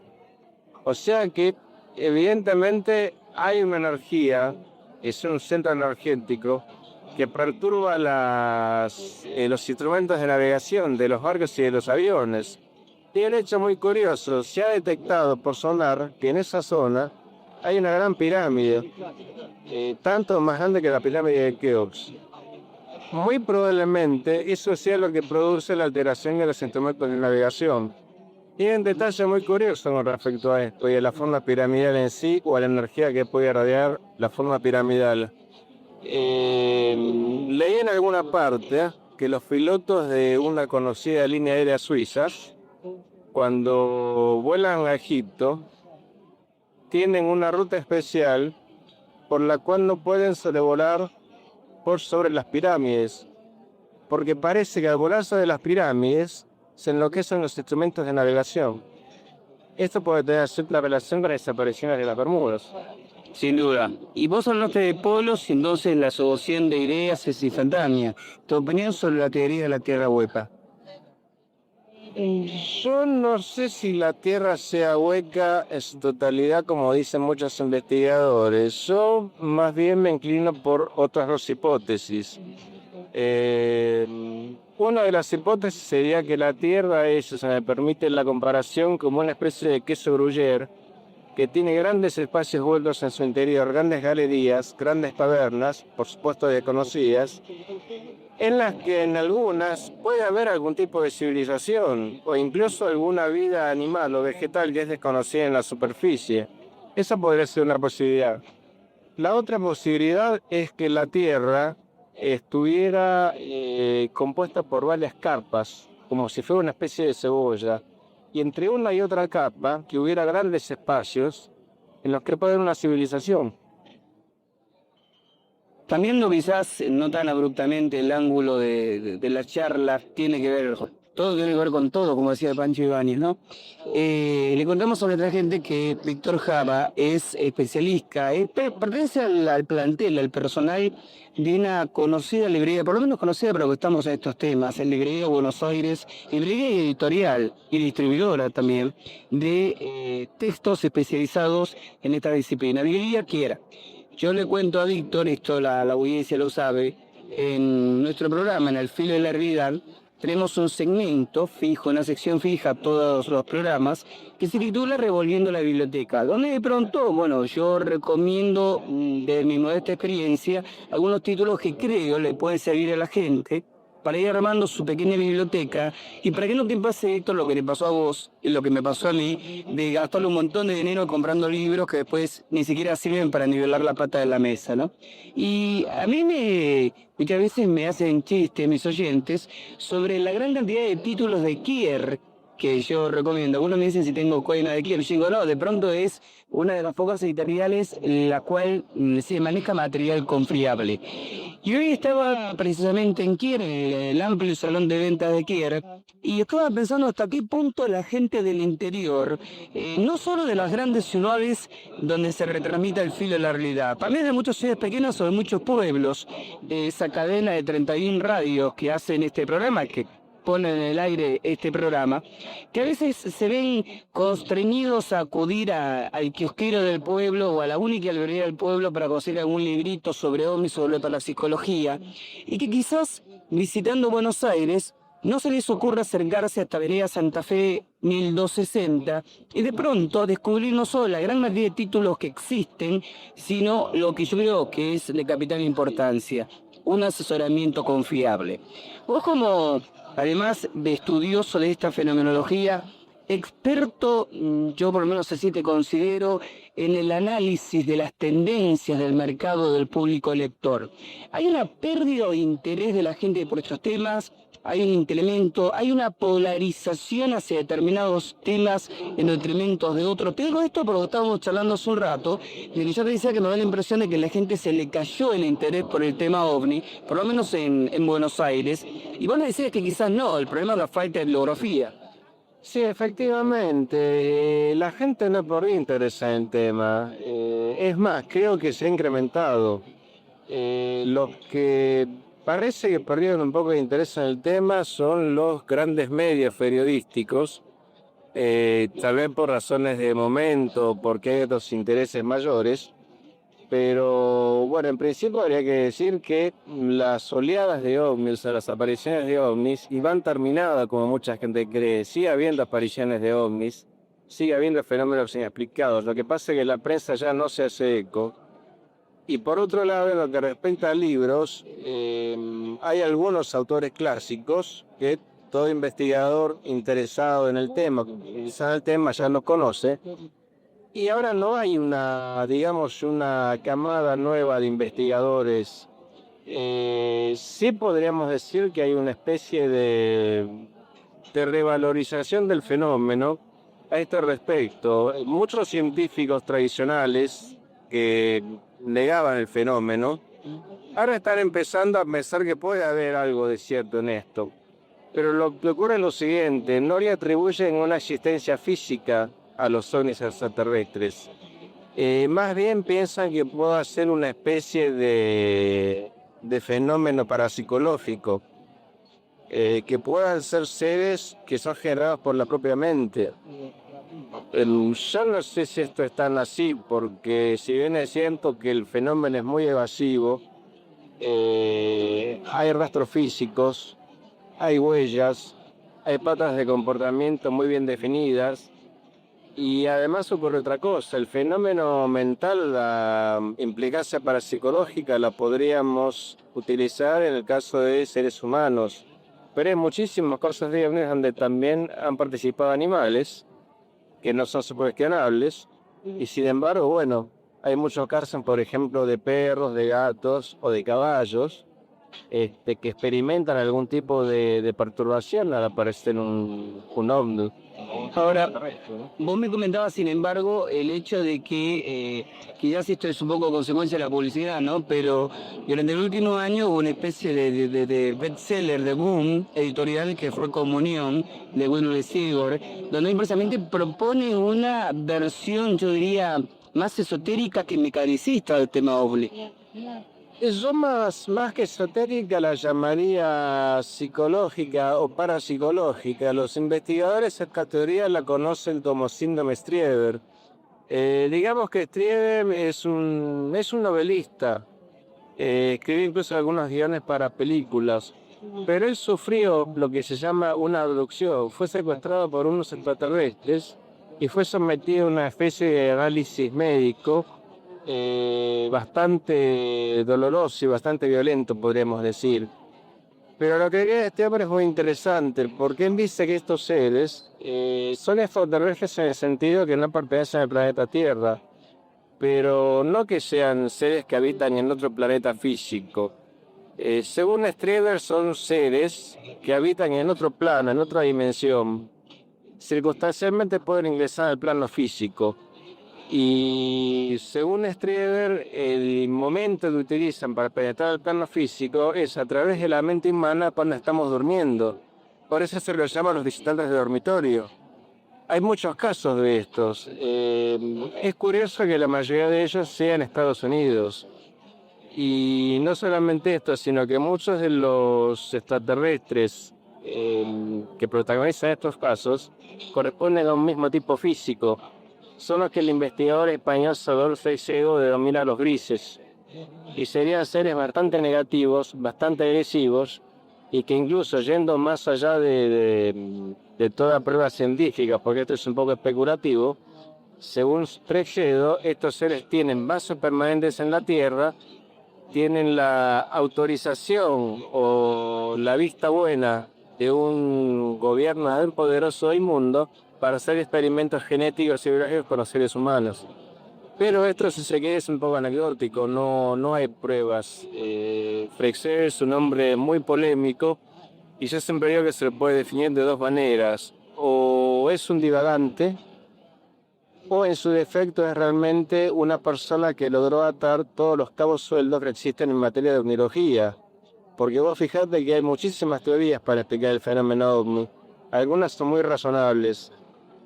O sea que evidentemente hay una energía, es un centro energético que perturba los instrumentos de navegación de los barcos y de los aviones. Y un hecho muy curioso, se ha detectado por sonar que en esa zona hay una gran pirámide, tanto más grande que la pirámide de Keops. Muy probablemente eso sea lo que produce la alteración de los instrumentos de navegación. Y hay un detalle muy curioso con respecto a esto y a la forma piramidal en sí o a la energía que puede irradiar la forma piramidal. Leí en alguna parte que los pilotos de una conocida línea aérea suiza, cuando vuelan a Egipto, tienen una ruta especial por la cual no pueden sobrevolar por sobre las pirámides, porque parece que al volar sobre las pirámides se enloquecen los instrumentos de navegación. Esto puede tener cierta relación con las desapariciones de las Bermudas. Sin duda. Y vos hablaste de polos, entonces la asociación de ideas es instantánea. ¿Tu opinión sobre la teoría de la Tierra hueca? Yo no sé si la Tierra sea hueca en su totalidad, como dicen muchos investigadores. Yo más bien me inclino por otras dos hipótesis. Una de las hipótesis sería que la Tierra es, si se me permite la comparación, como una especie de queso gruyere, que tiene grandes espacios vueltos en su interior, grandes galerías, grandes cavernas, por supuesto desconocidas, en las que en algunas puede haber algún tipo de civilización o incluso alguna vida animal o vegetal que es desconocida en la superficie. Esa podría ser una posibilidad. La otra posibilidad es que la Tierra estuviera compuesta por varias capas, como si fuera una especie de cebolla, y entre una y otra capa que hubiera grandes espacios en los que puede haber una civilización. Cambiando quizás no tan abruptamente el ángulo de la charla, todo tiene que ver con todo, como decía Pancho Ibáñez, ¿no? Le contamos a nuestra gente que Víctor Jara es especialista, pertenece al plantel, al personal de una conocida librería, por lo menos conocida, pero que estamos en estos temas, en Librería Buenos Aires, librería editorial y distribuidora también de textos especializados en esta disciplina. Librería Quiera. Yo le cuento a Víctor, esto la audiencia lo sabe, en nuestro programa, en El Filo de la Realidad, tenemos un segmento fijo, una sección fija a todos los programas, que se titula Revolviendo la Biblioteca, donde de pronto, bueno, yo recomiendo de mi modesta experiencia algunos títulos que creo le pueden servir a la gente para ir armando su pequeña biblioteca y para que no te pase esto lo que te pasó a vos y lo que me pasó a mí, de gastarle un montón de dinero comprando libros que después ni siquiera sirven para nivelar la pata de la mesa, ¿no? Y a mí muchas veces me hacen chistes mis oyentes sobre la gran cantidad de títulos de Kier que yo recomiendo. Algunos me dicen si tengo coina de Kier. Yo digo, no, de pronto es una de las pocas editoriales en la cual se maneja material confiable. Y hoy estaba precisamente en Kier, el amplio salón de ventas de Kier, y estaba pensando hasta qué punto la gente del interior, no solo de las grandes ciudades donde se retransmite el filo de la realidad, también de muchas ciudades pequeñas o de muchos pueblos, esa cadena de 31 radios que hacen este programa, que ponen en el aire este programa, que a veces se ven constreñidos a acudir al kiosquero del pueblo o a la única librería del pueblo para conseguir algún librito sobre ovnis, sobre parapsicología, y que quizás visitando Buenos Aires no se les ocurra acercarse hasta Vereda Santa Fe 1260 y de pronto descubrir no solo la gran cantidad de títulos que existen, sino lo que yo creo que es de capital importancia, un asesoramiento confiable. Vos como, además de estudioso de esta fenomenología, experto, yo por lo menos así te considero, en el análisis de las tendencias del mercado del público lector. Hay una pérdida de interés de la gente por estos temas, hay un incremento, hay una polarización hacia determinados temas en detrimento de otros. Te digo esto porque estábamos charlando hace un rato, y yo te decía que me da la impresión de que la gente se le cayó el interés por el tema OVNI, por lo menos en Buenos Aires, y vos me decías que quizás no, el problema es la falta de bibliografía. Sí, efectivamente, la gente no perdió interés en el tema. Es más, creo que se ha incrementado. Los que parece que perdieron un poco de interés en el tema son los grandes medios periodísticos, tal vez por razones de momento, porque hay otros intereses mayores. Pero bueno, en principio habría que decir que las oleadas de ovnis, o las apariciones de ovnis, y van terminadas como mucha gente cree. Sigue habiendo apariciones de ovnis, sigue habiendo fenómenos inexplicados. Lo que pasa es que la prensa ya no se hace eco. Y por otro lado, en lo que respecta a libros, hay algunos autores clásicos que todo investigador interesado en el tema, ya los conoce. Y ahora no hay una camada nueva de investigadores. Sí podríamos decir que hay una especie de revalorización del fenómeno a este respecto. Muchos científicos tradicionales que negaban el fenómeno, ahora están empezando a pensar que puede haber algo de cierto en esto. Pero lo que ocurre es lo siguiente, no le atribuyen una existencia física a los ovnis extraterrestres. Más bien piensan que puede ser una especie de fenómeno parapsicológico, que puedan ser seres que son generados por la propia mente. Yo no sé si esto es tan así, porque si bien es cierto que el fenómeno es muy evasivo, hay rastros físicos, hay huellas, hay patas de comportamiento muy bien definidas. Y además ocurre otra cosa, el fenómeno mental, la implicancia parapsicológica la podríamos utilizar en el caso de seres humanos, pero hay muchísimas cosas de ovnis donde también han participado animales, que no son sugestionables, y sin embargo, bueno, hay muchos casos, por ejemplo, de perros, de gatos o de caballos, que experimentan algún tipo de perturbación al aparecer un ovni. Ahora, vos me comentabas, sin embargo, el hecho de que quizás esto es un poco consecuencia de la publicidad, ¿no? Pero durante el último año hubo una especie de bestseller, de boom editorial que fue Comunión, de William Sigurd, donde precisamente propone una versión, yo diría, más esotérica que mecanicista del tema OVNI. Yo más que esotérica la llamaría psicológica o parapsicológica. Los investigadores esta teoría la conocen como síndrome Strieber. Digamos que Strieber es un novelista. Escribió incluso algunos guiones para películas. pero él sufrió lo que se llama una abducción. Fue secuestrado por unos extraterrestres y fue sometido a una especie de análisis médico bastante doloroso y bastante violento, podríamos decir. Pero lo que queda este hombre es muy interesante, porque él dice que estos seres son extraterrestres en el sentido que no pertenecen al planeta Tierra, pero no que sean seres que habitan en otro planeta físico. Según Strieber, son seres que habitan en otro plano, en otra dimensión. Circunstancialmente pueden ingresar al plano físico. Y según Strieber, el momento que utilizan para penetrar el plano físico es a través de la mente humana cuando estamos durmiendo. Por eso se los llama los visitantes de dormitorio. Hay muchos casos de estos. Es curioso que la mayoría de ellos sean en Estados Unidos. Y no solamente esto, sino que muchos de los extraterrestres que protagonizan estos casos corresponden a un mismo tipo físico. Son los que el investigador español Salvador Freixedo denomina los grises. Y serían seres bastante negativos, bastante agresivos, y que incluso yendo más allá de toda prueba científica, porque esto es un poco especulativo, según Freixedo, estos seres tienen bases permanentes en la Tierra, tienen la autorización o la vista buena de un gobierno tan poderoso del mundo para hacer experimentos genéticos y biológicos con los seres humanos. Pero esto, si se quiere, es un poco anecdótico, no hay pruebas. Freixedo es un hombre muy polémico y yo siempre digo que se lo puede definir de dos maneras. O es un divagante, o en su defecto es realmente una persona que logró atar todos los cabos sueltos que existen en materia de ovnilogía. Porque vos fijate que hay muchísimas teorías para explicar el fenómeno ovni. Algunas son muy razonables,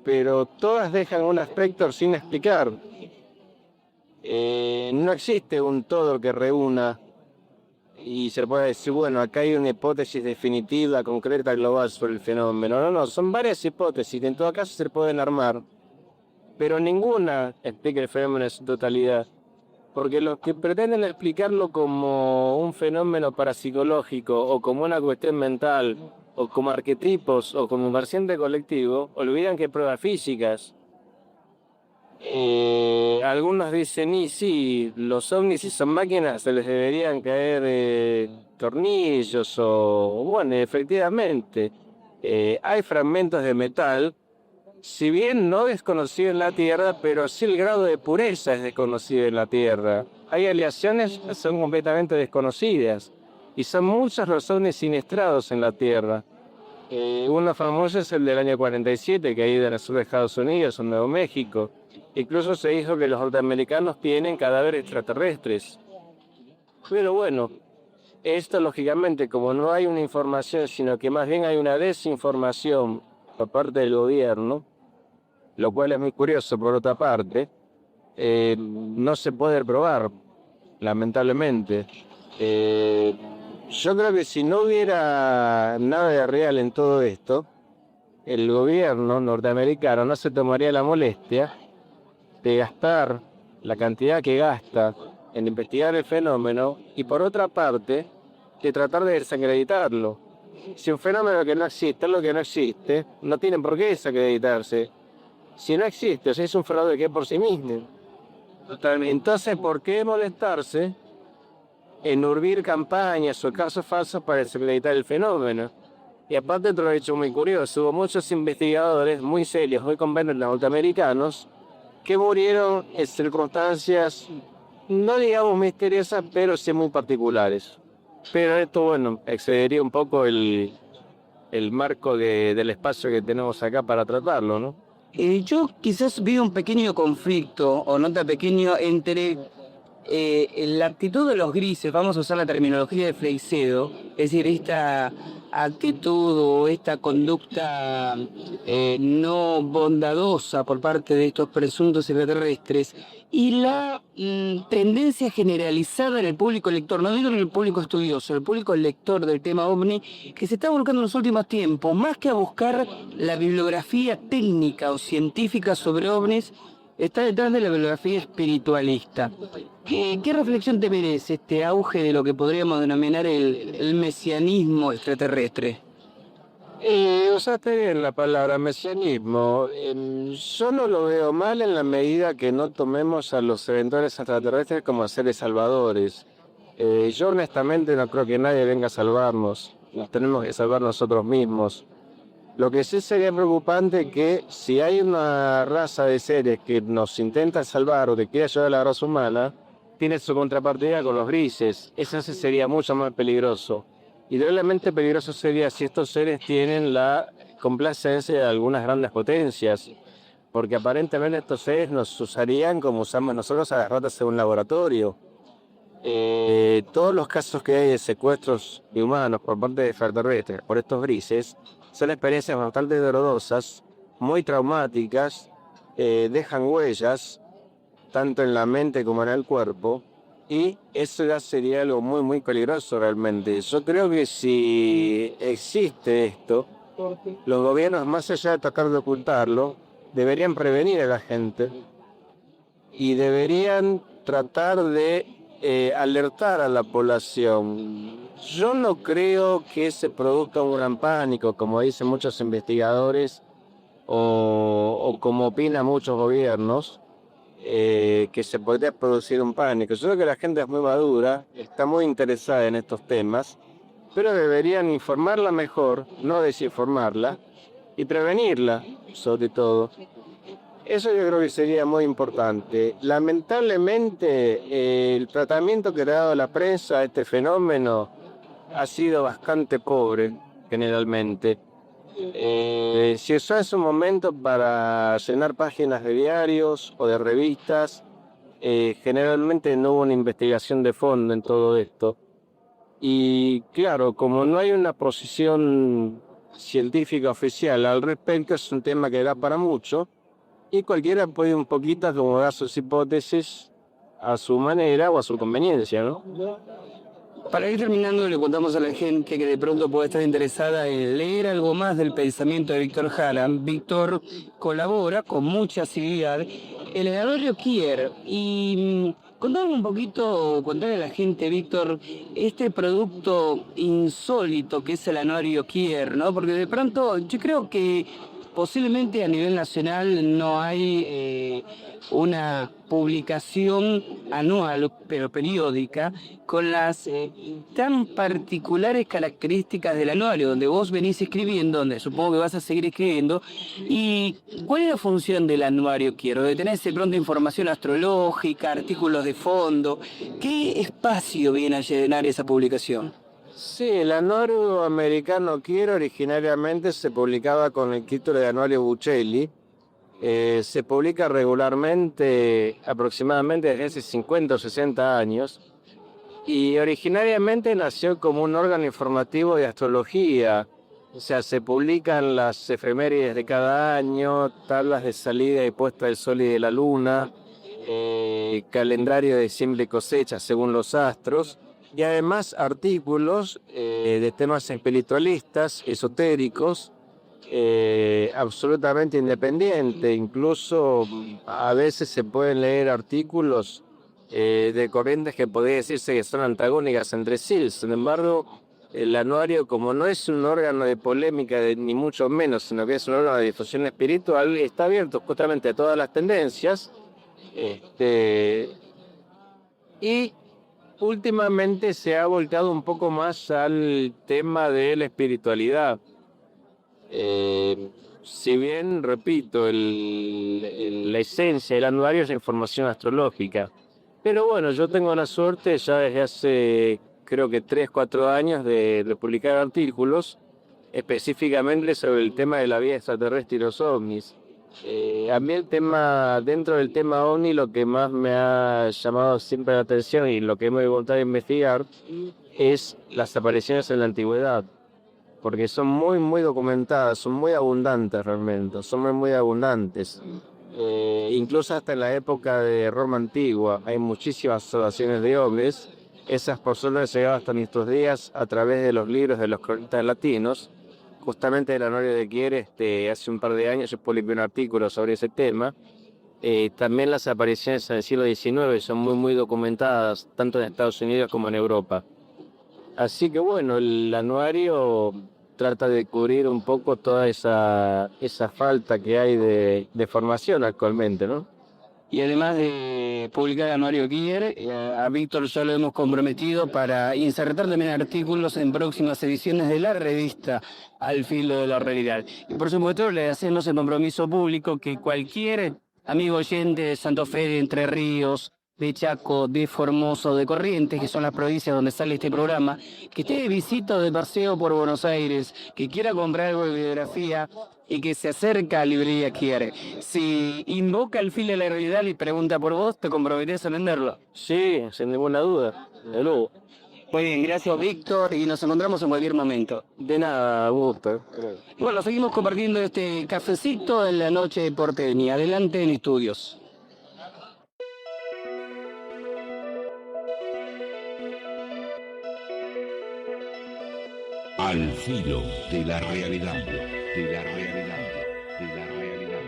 pero todas dejan un aspecto sin explicar. No existe un todo que reúna y se puede decir, bueno, acá hay una hipótesis definitiva, concreta, global sobre el fenómeno. No, son varias hipótesis, en todo caso se pueden armar, pero ninguna explica el fenómeno en su totalidad, porque los que pretenden explicarlo como un fenómeno parapsicológico o como una cuestión mental o como arquetipos o como un paciente colectivo, olvidan que hay pruebas físicas. Algunos dicen, y sí, los ovnis si son máquinas se les deberían caer tornillos o bueno, efectivamente, hay fragmentos de metal, si bien no desconocido en la Tierra, pero sí el grado de pureza es desconocido en la Tierra. Hay aleaciones que son completamente desconocidas y son muchos los ovnis siniestrados en la Tierra. Uno famoso es el del año 47, que ha ido al sur de Estados Unidos, en Nuevo México. Incluso se dijo que los norteamericanos tienen cadáveres extraterrestres. Pero bueno, esto lógicamente, como no hay una información, sino que más bien hay una desinformación por parte del gobierno, lo cual es muy curioso por otra parte, no se puede probar, lamentablemente. Yo creo que si no hubiera nada de real en todo esto, el gobierno norteamericano no se tomaría la molestia de gastar la cantidad que gasta en investigar el fenómeno y por otra parte de tratar de desacreditarlo. Si un fenómeno que no existe es lo que no existe, no tienen por qué desacreditarse. Si no existe, o sea, es un fraude que es por sí mismo. Entonces, ¿por qué molestarse en urdir campañas o casos falsos para desacreditar el fenómeno? Y aparte otro hecho muy curioso, hubo muchos investigadores muy serios, muy competentes norteamericanos, que murieron en circunstancias, no digamos misteriosas, pero sí muy particulares. Pero esto, bueno, excedería un poco el marco del espacio que tenemos acá para tratarlo, ¿no? Yo quizás vi un pequeño conflicto, o no tan pequeño, entre la actitud de los grises, vamos a usar la terminología de Freixedo, es decir, esta actitud o esta conducta no bondadosa por parte de estos presuntos extraterrestres y la tendencia generalizada en el público lector, no digo en el público estudioso, el público lector del tema ovni, que se está volcando en los últimos tiempos, más que a buscar la bibliografía técnica o científica sobre ovnis, está detrás de la bibliografía espiritualista. ¿Qué reflexión te merece este auge de lo que podríamos denominar el mesianismo extraterrestre? Usaste bien la palabra mesianismo. Yo no lo veo mal en la medida que no tomemos a los eventuales extraterrestres como seres salvadores. Yo honestamente no creo que nadie venga a salvarnos. Nos tenemos que salvar nosotros mismos. Lo que sí sería preocupante que si hay una raza de seres que nos intenta salvar o que quiere ayudar a la raza humana, tiene su contrapartida con los grises. Eso sí sería mucho más peligroso. Y doblemente peligroso sería si estos seres tienen la complacencia de algunas grandes potencias, porque aparentemente estos seres nos usarían como usamos nosotros a las ratas en un laboratorio. Todos los casos que hay de secuestros de humanos por parte de extraterrestres por estos grises son experiencias bastante dolorosas, muy traumáticas, dejan huellas tanto en la mente como en el cuerpo, y eso ya sería algo muy muy peligroso realmente. Yo creo que si existe esto, los gobiernos, más allá de tratar de ocultarlo, deberían prevenir a la gente y deberían tratar de alertar a la población. Yo no creo que se produzca un gran pánico, como dicen muchos investigadores o como opinan muchos gobiernos, que se podría producir un pánico. Yo creo que la gente es muy madura, está muy interesada en estos temas, pero deberían informarla mejor, no desinformarla, y prevenirla, sobre todo. Eso yo creo que sería muy importante. Lamentablemente, el tratamiento que le ha dado la prensa a este fenómeno ha sido bastante pobre, generalmente. Se usó en su momento para llenar páginas de diarios o de revistas. Generalmente no hubo una investigación de fondo en todo esto. Y claro, como no hay una posición científica oficial al respecto, es un tema que da para mucho. Y cualquiera puede un poquito acomodar sus hipótesis a su manera o a su conveniencia, ¿no? Para ir terminando, le contamos a la gente que de pronto puede estar interesada en leer algo más del pensamiento de Víctor Jara. Víctor colabora con mucha asiduidad en el Anuario Kier. Y contanos un poquito, contarle a la gente, Víctor, este producto insólito que es el Anuario Kier, ¿no? Porque de pronto yo creo que posiblemente a nivel nacional no hay una publicación anual, pero periódica, con las tan particulares características del anuario, donde vos venís escribiendo, donde supongo que vas a seguir escribiendo. ¿Y cuál es la función del anuario? Quiero de tener de pronto información astrológica, artículos de fondo. ¿Qué espacio viene a llenar esa publicación? Sí, el anuario americano Quiero originariamente se publicaba con el título de Anuario Buccelli. Se publica regularmente, aproximadamente desde hace 50 o 60 años, y originariamente nació como un órgano informativo de astrología. O sea, se publican las efemérides de cada año, tablas de salida y puesta del sol y de la luna, calendario de siembra y cosecha según los astros, y además artículos de temas espiritualistas, esotéricos, absolutamente independiente. Incluso a veces se pueden leer artículos de corrientes que podría decirse que son antagónicas entre sí. Sin embargo, el anuario, como no es un órgano de polémica ni mucho menos, sino que es un órgano de difusión espiritual, está abierto justamente a todas las tendencias. Y últimamente se ha volcado un poco más al tema de la espiritualidad. Si bien, repito, la esencia del anuario es la información astrológica. Pero bueno, yo tengo la suerte ya desde hace, creo que 3-4 años de publicar artículos específicamente sobre el tema de la vida extraterrestre y los ovnis. A mí dentro del tema ovni, lo que más me ha llamado siempre la atención y lo que me he voluntad de investigar es las apariciones en la antigüedad, porque son muy muy documentadas, son muy abundantes realmente, son muy abundantes. Incluso hasta en la época de Roma antigua hay muchísimas observaciones de ovnis. Esas personas llegaban hasta nuestros días a través de los libros de los cronistas latinos. Justamente el anuario de Quier, hace un par de años yo publiqué un artículo sobre ese tema, También las apariciones en el siglo XIX son muy documentadas, tanto en Estados Unidos como en Europa. Así que bueno, el anuario trata de cubrir un poco toda esa falta que hay de formación actualmente, ¿no? Y además de publicar el anuario Kier, a Víctor ya lo hemos comprometido para insertar también artículos en próximas ediciones de la revista Al Filo de la Realidad. Y por supuesto le hacemos el compromiso público que cualquier amigo oyente de Santa Fe, de Entre Ríos, de Chaco, de Formoso, de Corrientes, que son las provincias donde sale este programa, que esté de visita o de paseo por Buenos Aires, que quiera comprar algo de bibliografía y que se acerca a Librería Kier. Si invoca el filo de la realidad y pregunta por vos, ¿te comprometés a venderlo? Sí, sin ninguna duda, de luego. Muy bien, gracias Víctor, y nos encontramos en cualquier momento. De nada, Augusto. Bueno, seguimos compartiendo este cafecito en la noche porteña. Adelante en estudios. Al filo de la realidad, de la realidad, de la realidad.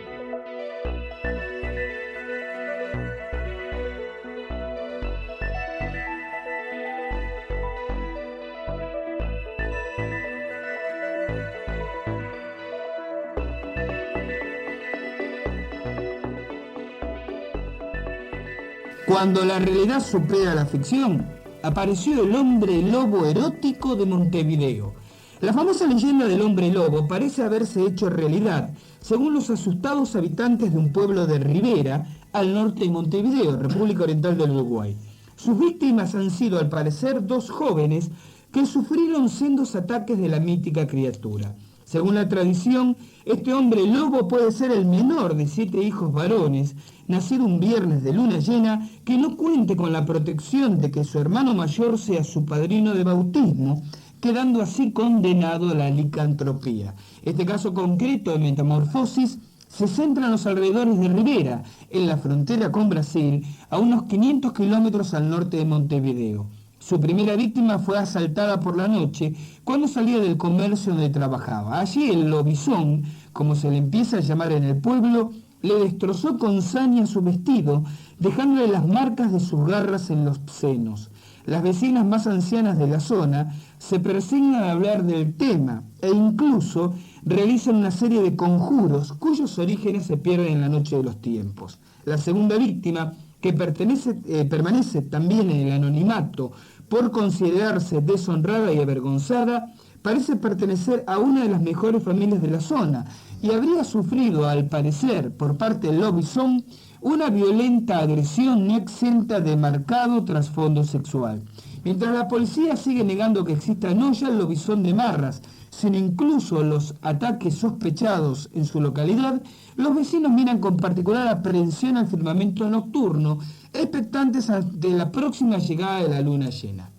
Cuando la realidad supera la ficción, apareció el hombre lobo erótico de Montevideo. La famosa leyenda del hombre lobo parece haberse hecho realidad, según los asustados habitantes de un pueblo de Rivera, al norte de Montevideo, República Oriental del Uruguay. Sus víctimas han sido, al parecer, 2 jóvenes que sufrieron sendos ataques de la mítica criatura. Según la tradición, este hombre lobo puede ser el menor de 7 hijos varones, nacido un viernes de luna llena, que no cuente con la protección de que su hermano mayor sea su padrino de bautismo, quedando así condenado a la licantropía. Este caso concreto de metamorfosis se centra en los alrededores de Rivera, en la frontera con Brasil, a unos 500 kilómetros al norte de Montevideo. Su primera víctima fue asaltada por la noche cuando salía del comercio donde trabajaba. Allí el lobizón, como se le empieza a llamar en el pueblo, le destrozó con saña su vestido, dejándole las marcas de sus garras en los senos. Las vecinas más ancianas de la zona se persignan a hablar del tema e incluso realizan una serie de conjuros cuyos orígenes se pierden en la noche de los tiempos. La segunda víctima, que permanece también en el anonimato por considerarse deshonrada y avergonzada, parece pertenecer a una de las mejores familias de la zona y habría sufrido, al parecer, por parte del lobizón, una violenta agresión no exenta de marcado trasfondo sexual. Mientras la policía sigue negando que exista no ya el lobizón de Marras, sino incluso los ataques sospechados en su localidad, los vecinos miran con particular aprehensión al firmamento nocturno, expectantes ante la próxima llegada de la luna llena.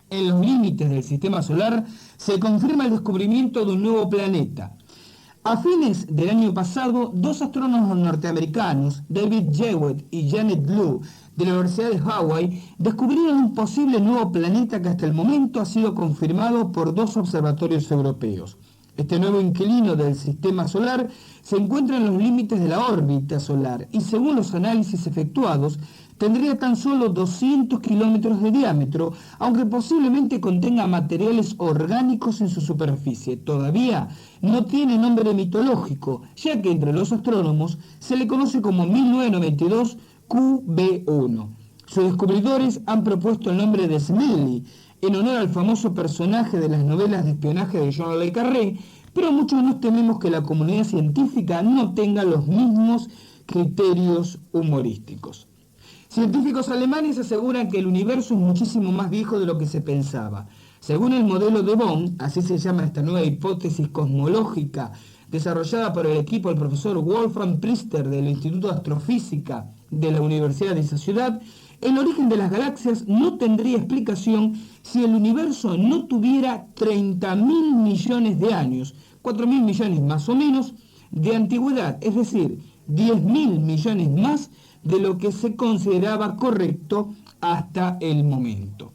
En los límites del sistema solar se confirma el descubrimiento de un nuevo planeta. A fines del año pasado, 2 astrónomos norteamericanos, David Jewett y Janet Blue, de la Universidad de Hawái, descubrieron un posible nuevo planeta que hasta el momento ha sido confirmado por 2 observatorios europeos. Este nuevo inquilino del sistema solar se encuentra en los límites de la órbita solar y, según los análisis efectuados, tendría tan solo 200 kilómetros de diámetro, aunque posiblemente contenga materiales orgánicos en su superficie. Todavía no tiene nombre mitológico, ya que entre los astrónomos se le conoce como 1992 QB1. Sus descubridores han propuesto el nombre de Smelly, en honor al famoso personaje de las novelas de espionaje de Jean Le Carré, pero muchos nos tememos que la comunidad científica no tenga los mismos criterios humorísticos. Científicos alemanes aseguran que el universo es muchísimo más viejo de lo que se pensaba. Según el modelo de Bohm, así se llama esta nueva hipótesis cosmológica desarrollada por el equipo del profesor Wolfram Priester del Instituto de Astrofísica de la Universidad de esa ciudad, el origen de las galaxias no tendría explicación si el universo no tuviera 30.000 millones de años, 4.000 millones más o menos, de antigüedad, es decir, 10.000 millones más de lo que se consideraba correcto hasta el momento.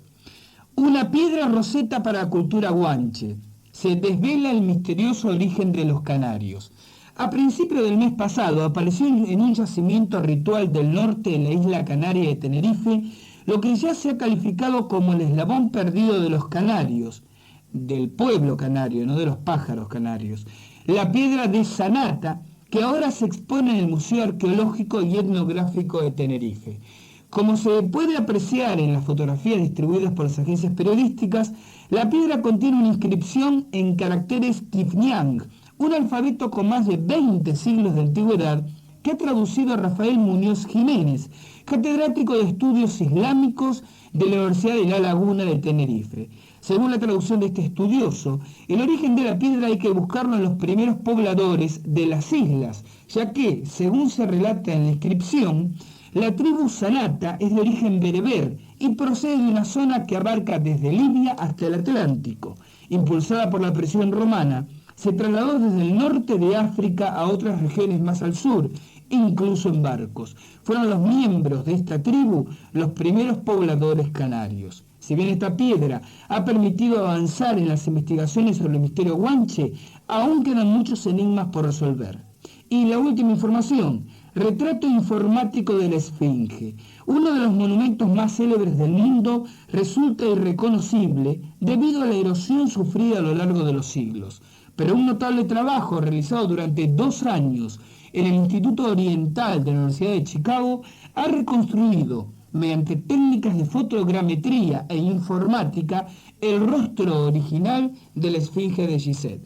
Una piedra roseta para la cultura guanche. Se desvela el misterioso origen de los canarios. A principios del mes pasado apareció en un yacimiento ritual del norte de la isla canaria de Tenerife lo que ya se ha calificado como el eslabón perdido de los canarios, del pueblo canario, no de los pájaros canarios, la piedra de Sanata, que ahora se expone en el Museo Arqueológico y Etnográfico de Tenerife. Como se puede apreciar en las fotografías distribuidas por las agencias periodísticas, la piedra contiene una inscripción en caracteres Kifnyang, un alfabeto con más de 20 siglos de antigüedad que ha traducido a Rafael Muñoz Jiménez, catedrático de Estudios Islámicos de la Universidad de La Laguna de Tenerife. Según la traducción de este estudioso, el origen de la piedra hay que buscarlo en los primeros pobladores de las islas, ya que, según se relata en la inscripción, la tribu Sanata es de origen bereber y procede de una zona que abarca desde Libia hasta el Atlántico. Impulsada por la presión romana, se trasladó desde el norte de África a otras regiones más al sur, incluso en barcos. Fueron los miembros de esta tribu los primeros pobladores canarios. Si bien esta piedra ha permitido avanzar en las investigaciones sobre el misterio guanche, aún quedan muchos enigmas por resolver. Y la última información, retrato informático de la Esfinge. Uno de los monumentos más célebres del mundo resulta irreconocible debido a la erosión sufrida a lo largo de los siglos. Pero un notable trabajo realizado durante 2 años en el Instituto Oriental de la Universidad de Chicago ha reconstruido, mediante técnicas de fotogrametría e informática, el rostro original de la Esfinge de Gizeh.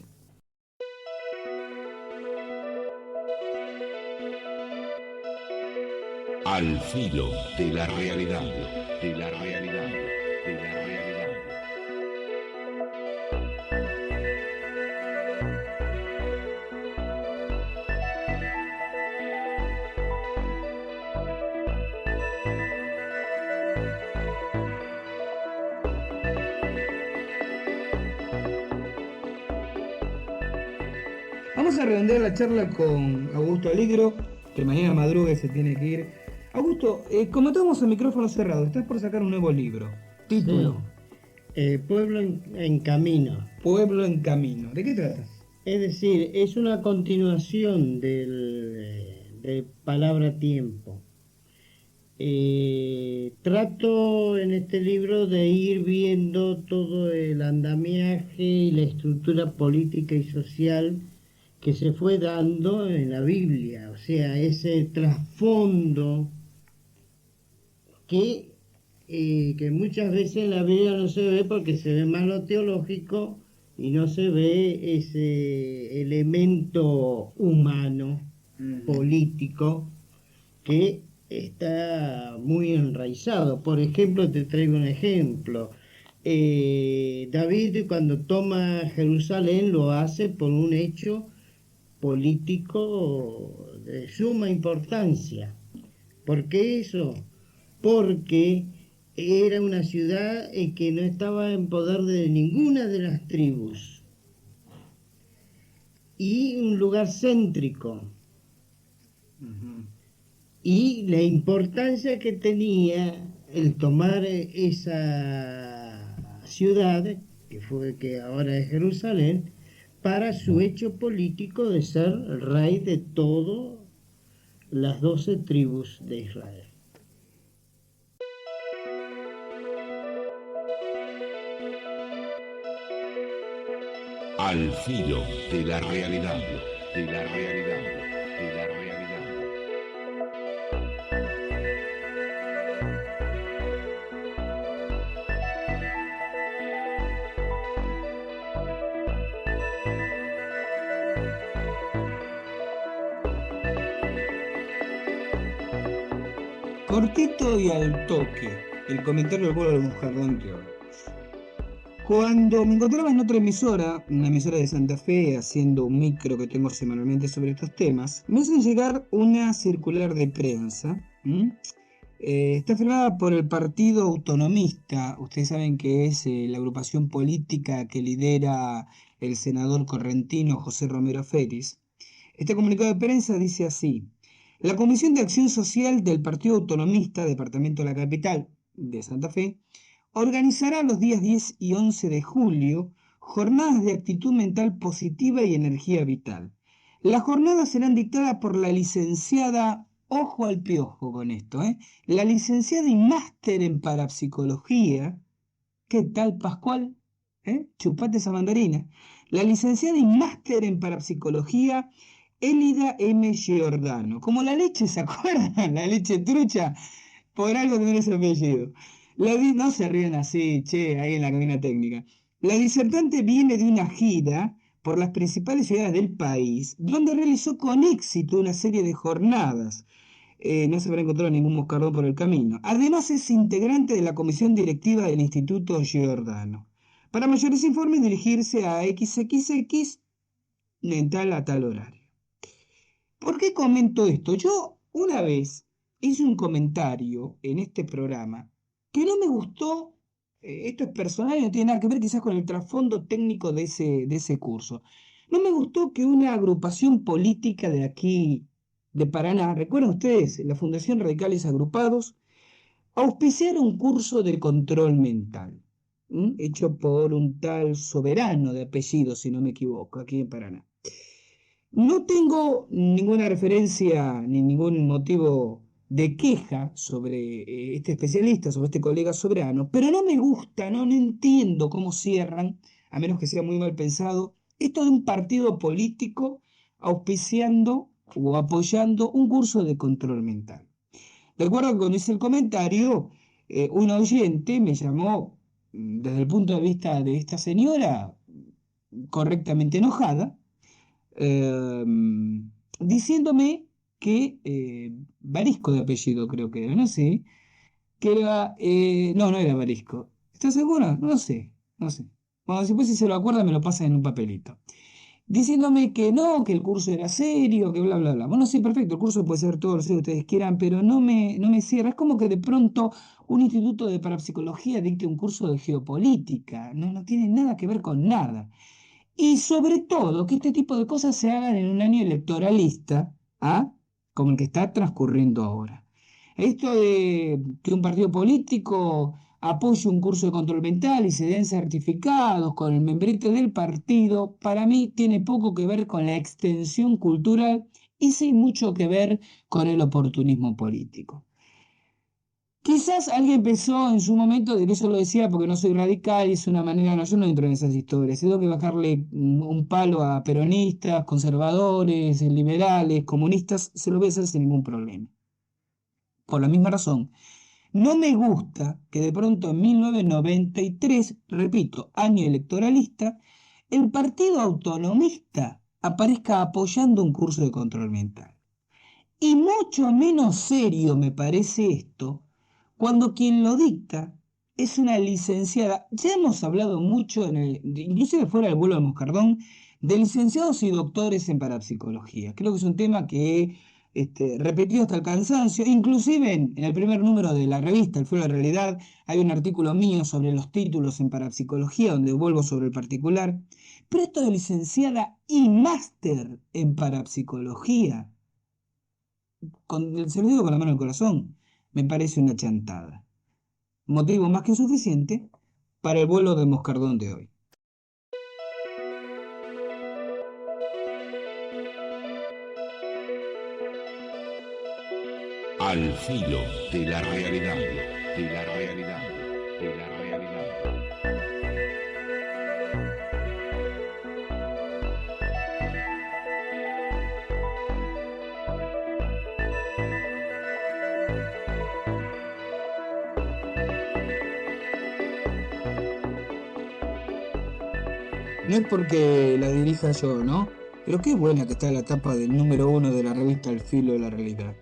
Al filo de la realidad, de la realidad, de la realidad. Vamos a redondear la charla con Augusto Aligro, que mañana madruga y se tiene que ir. Augusto, como estamos en micrófono cerrado, estás por sacar un nuevo libro. Título. Sí. Pueblo en camino. Pueblo en camino. ¿De qué trata? Es decir, es una continuación de Palabra Tiempo. Trato en este libro de ir viendo todo el andamiaje y la estructura política y social que se fue dando en la Biblia, o sea, ese trasfondo que muchas veces en la Biblia no se ve porque se ve más lo teológico y no se ve ese elemento humano, político, que está muy enraizado. Por ejemplo, te traigo un ejemplo. David, cuando toma Jerusalén, lo hace por un hecho político de suma importancia. ¿Por qué eso? Porque era una ciudad que no estaba en poder de ninguna de las tribus y un lugar céntrico. Y la importancia que tenía el tomar esa ciudad, que ahora es Jerusalén, para su hecho político de ser el rey de todas las 12 tribus de Israel. Al filo de la realidad, de la realidad, de la realidad. Cortito y al toque, el comentario del pueblo de Mujardón que ahora. Cuando me encontraba en otra emisora, una emisora de Santa Fe, haciendo un micro que tengo semanalmente sobre estos temas, me hacen llegar una circular de prensa. Está firmada por el Partido Autonomista. Ustedes saben que es la agrupación política que lidera el senador correntino José Romero Feris. Este comunicado de prensa dice así: la Comisión de Acción Social del Partido Autonomista, Departamento de la Capital de Santa Fe, organizará los días 10 y 11 de julio jornadas de actitud mental positiva y energía vital. Las jornadas serán dictadas por la licenciada, ojo al piojo con esto, la licenciada y máster en parapsicología. ¿Qué tal, Pascual? Chupate esa mandarina. La licenciada y máster en parapsicología, Elida M. Giordano. Como la leche, ¿se acuerdan? La leche trucha. Por algo tendrá ese apellido. No se ríen así, che, ahí en la cabina técnica. La disertante viene de una gira por las principales ciudades del país, donde realizó con éxito una serie de jornadas. No se habrá encontrado ningún moscardón por el camino. Además es integrante de la comisión directiva del Instituto Giordano. Para mayores informes dirigirse a XXX en tal a tal horario. ¿Por qué comento esto? Yo una vez hice un comentario en este programa que no me gustó. Esto es personal y no tiene nada que ver quizás con el trasfondo técnico de ese curso. No me gustó que una agrupación política de aquí, de Paraná, ¿recuerdan ustedes? La Fundación Radicales Agrupados, auspiciara un curso de control mental, hecho por un tal Soberano de apellido, si no me equivoco, aquí en Paraná. No tengo ninguna referencia ni ningún motivo de queja sobre este especialista, sobre este colega Soberano, pero no me gusta, no entiendo cómo cierran, a menos que sea muy mal pensado, esto de un partido político auspiciando o apoyando un curso de control mental. Recuerdo que cuando hice el comentario, un oyente me llamó desde el punto de vista de esta señora correctamente enojada, diciéndome que Barisco de apellido creo que era, no sé, que era, no, no era Barisco. ¿Estás segura? No sé, no sé. Bueno, después si se lo acuerda me lo pasa en un papelito. Diciéndome que no, que el curso era serio, que bla, bla, bla. Bueno, sí, perfecto, el curso puede ser todo lo serio que ustedes quieran, pero no me cierra. Es como que de pronto un instituto de parapsicología dicte un curso de geopolítica. No tiene nada que ver con nada. Y sobre todo, que este tipo de cosas se hagan en un año electoralista, como el que está transcurriendo ahora. Esto de que un partido político apoye un curso de control mental y se den certificados con el membrete del partido, para mí tiene poco que ver con la extensión cultural y sí mucho que ver con el oportunismo político. Quizás alguien pensó en su momento de que eso lo decía porque no soy radical y es una manera, no, yo no entro en esas historias, tengo que bajarle un palo a peronistas, conservadores, liberales, comunistas, se lo voy a hacer sin ningún problema. Por la misma razón, no me gusta que de pronto en 1993, repito, año electoralista, el partido autonomista aparezca apoyando un curso de control mental. Y mucho menos serio me parece esto cuando quien lo dicta es una licenciada. Ya hemos hablado mucho, inclusive fuera del vuelo de Moscardón, de licenciados y doctores en parapsicología. Creo que es un tema que he repetido hasta el cansancio. Inclusive en el primer número de la revista El Fuero de la Realidad hay un artículo mío sobre los títulos en parapsicología donde vuelvo sobre el particular. Pero esto de licenciada y máster en parapsicología, se lo digo con la mano al corazón, me parece una chantada. Motivo más que suficiente para el vuelo de Moscardón de hoy. Al filo de la realidad, de la realidad, de la realidad. No es porque la dirija yo, ¿no? Pero qué buena que está la tapa del número 1 de la revista Al Filo de la Realidad.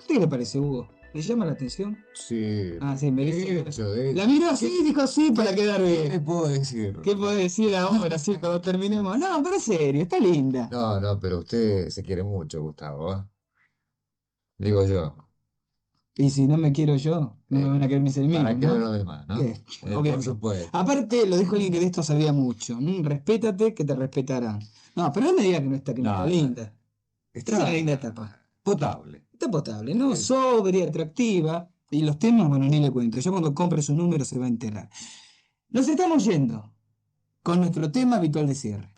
¿Qué le parece, Hugo? ¿Le llama la atención? Sí. Ah, sí, me dice. Eso de... La miró así y dijo sí para quedar ¿Qué bien. puedo decir? ¿Qué puedo decir ahora, así cuando terminemos? No, pero es serio, está linda. No, pero usted se quiere mucho, Gustavo, ¿eh? Digo yo. Y si no me quiero yo, no me van a querer mis enemigos, Para que ¿no? los demás, ¿no? ¿Qué? Por Obviamente. supuesto. Aparte, lo dijo alguien que de esto sabía mucho. Respétate, que te respetarán. No, pero no me diga que no está No, linda. Está una linda etapa. potable. Está potable, ¿no? Sobria, atractiva. Y los temas, bueno, ni le cuento. Ya cuando compre sus números se va a enterar. Nos estamos yendo con nuestro tema habitual de cierre.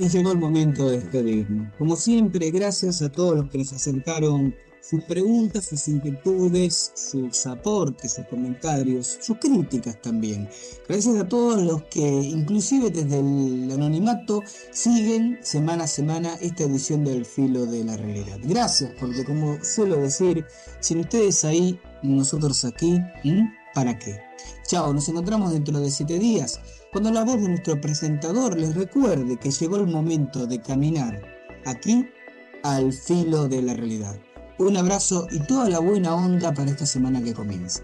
Y llegó el momento de despedirnos. Como siempre, gracias a todos los que nos acercaron sus preguntas, sus inquietudes, sus aportes, sus comentarios, sus críticas también. Gracias a todos los que, inclusive desde el anonimato, siguen semana a semana esta edición del Filo de la Realidad. Gracias, porque como suelo decir, sin ustedes ahí, nosotros aquí, ¿para qué? Chao, nos encontramos dentro de 7 días, cuando la voz de nuestro presentador les recuerde que llegó el momento de caminar aquí al filo de la realidad. Un abrazo y toda la buena onda para esta semana que comienza.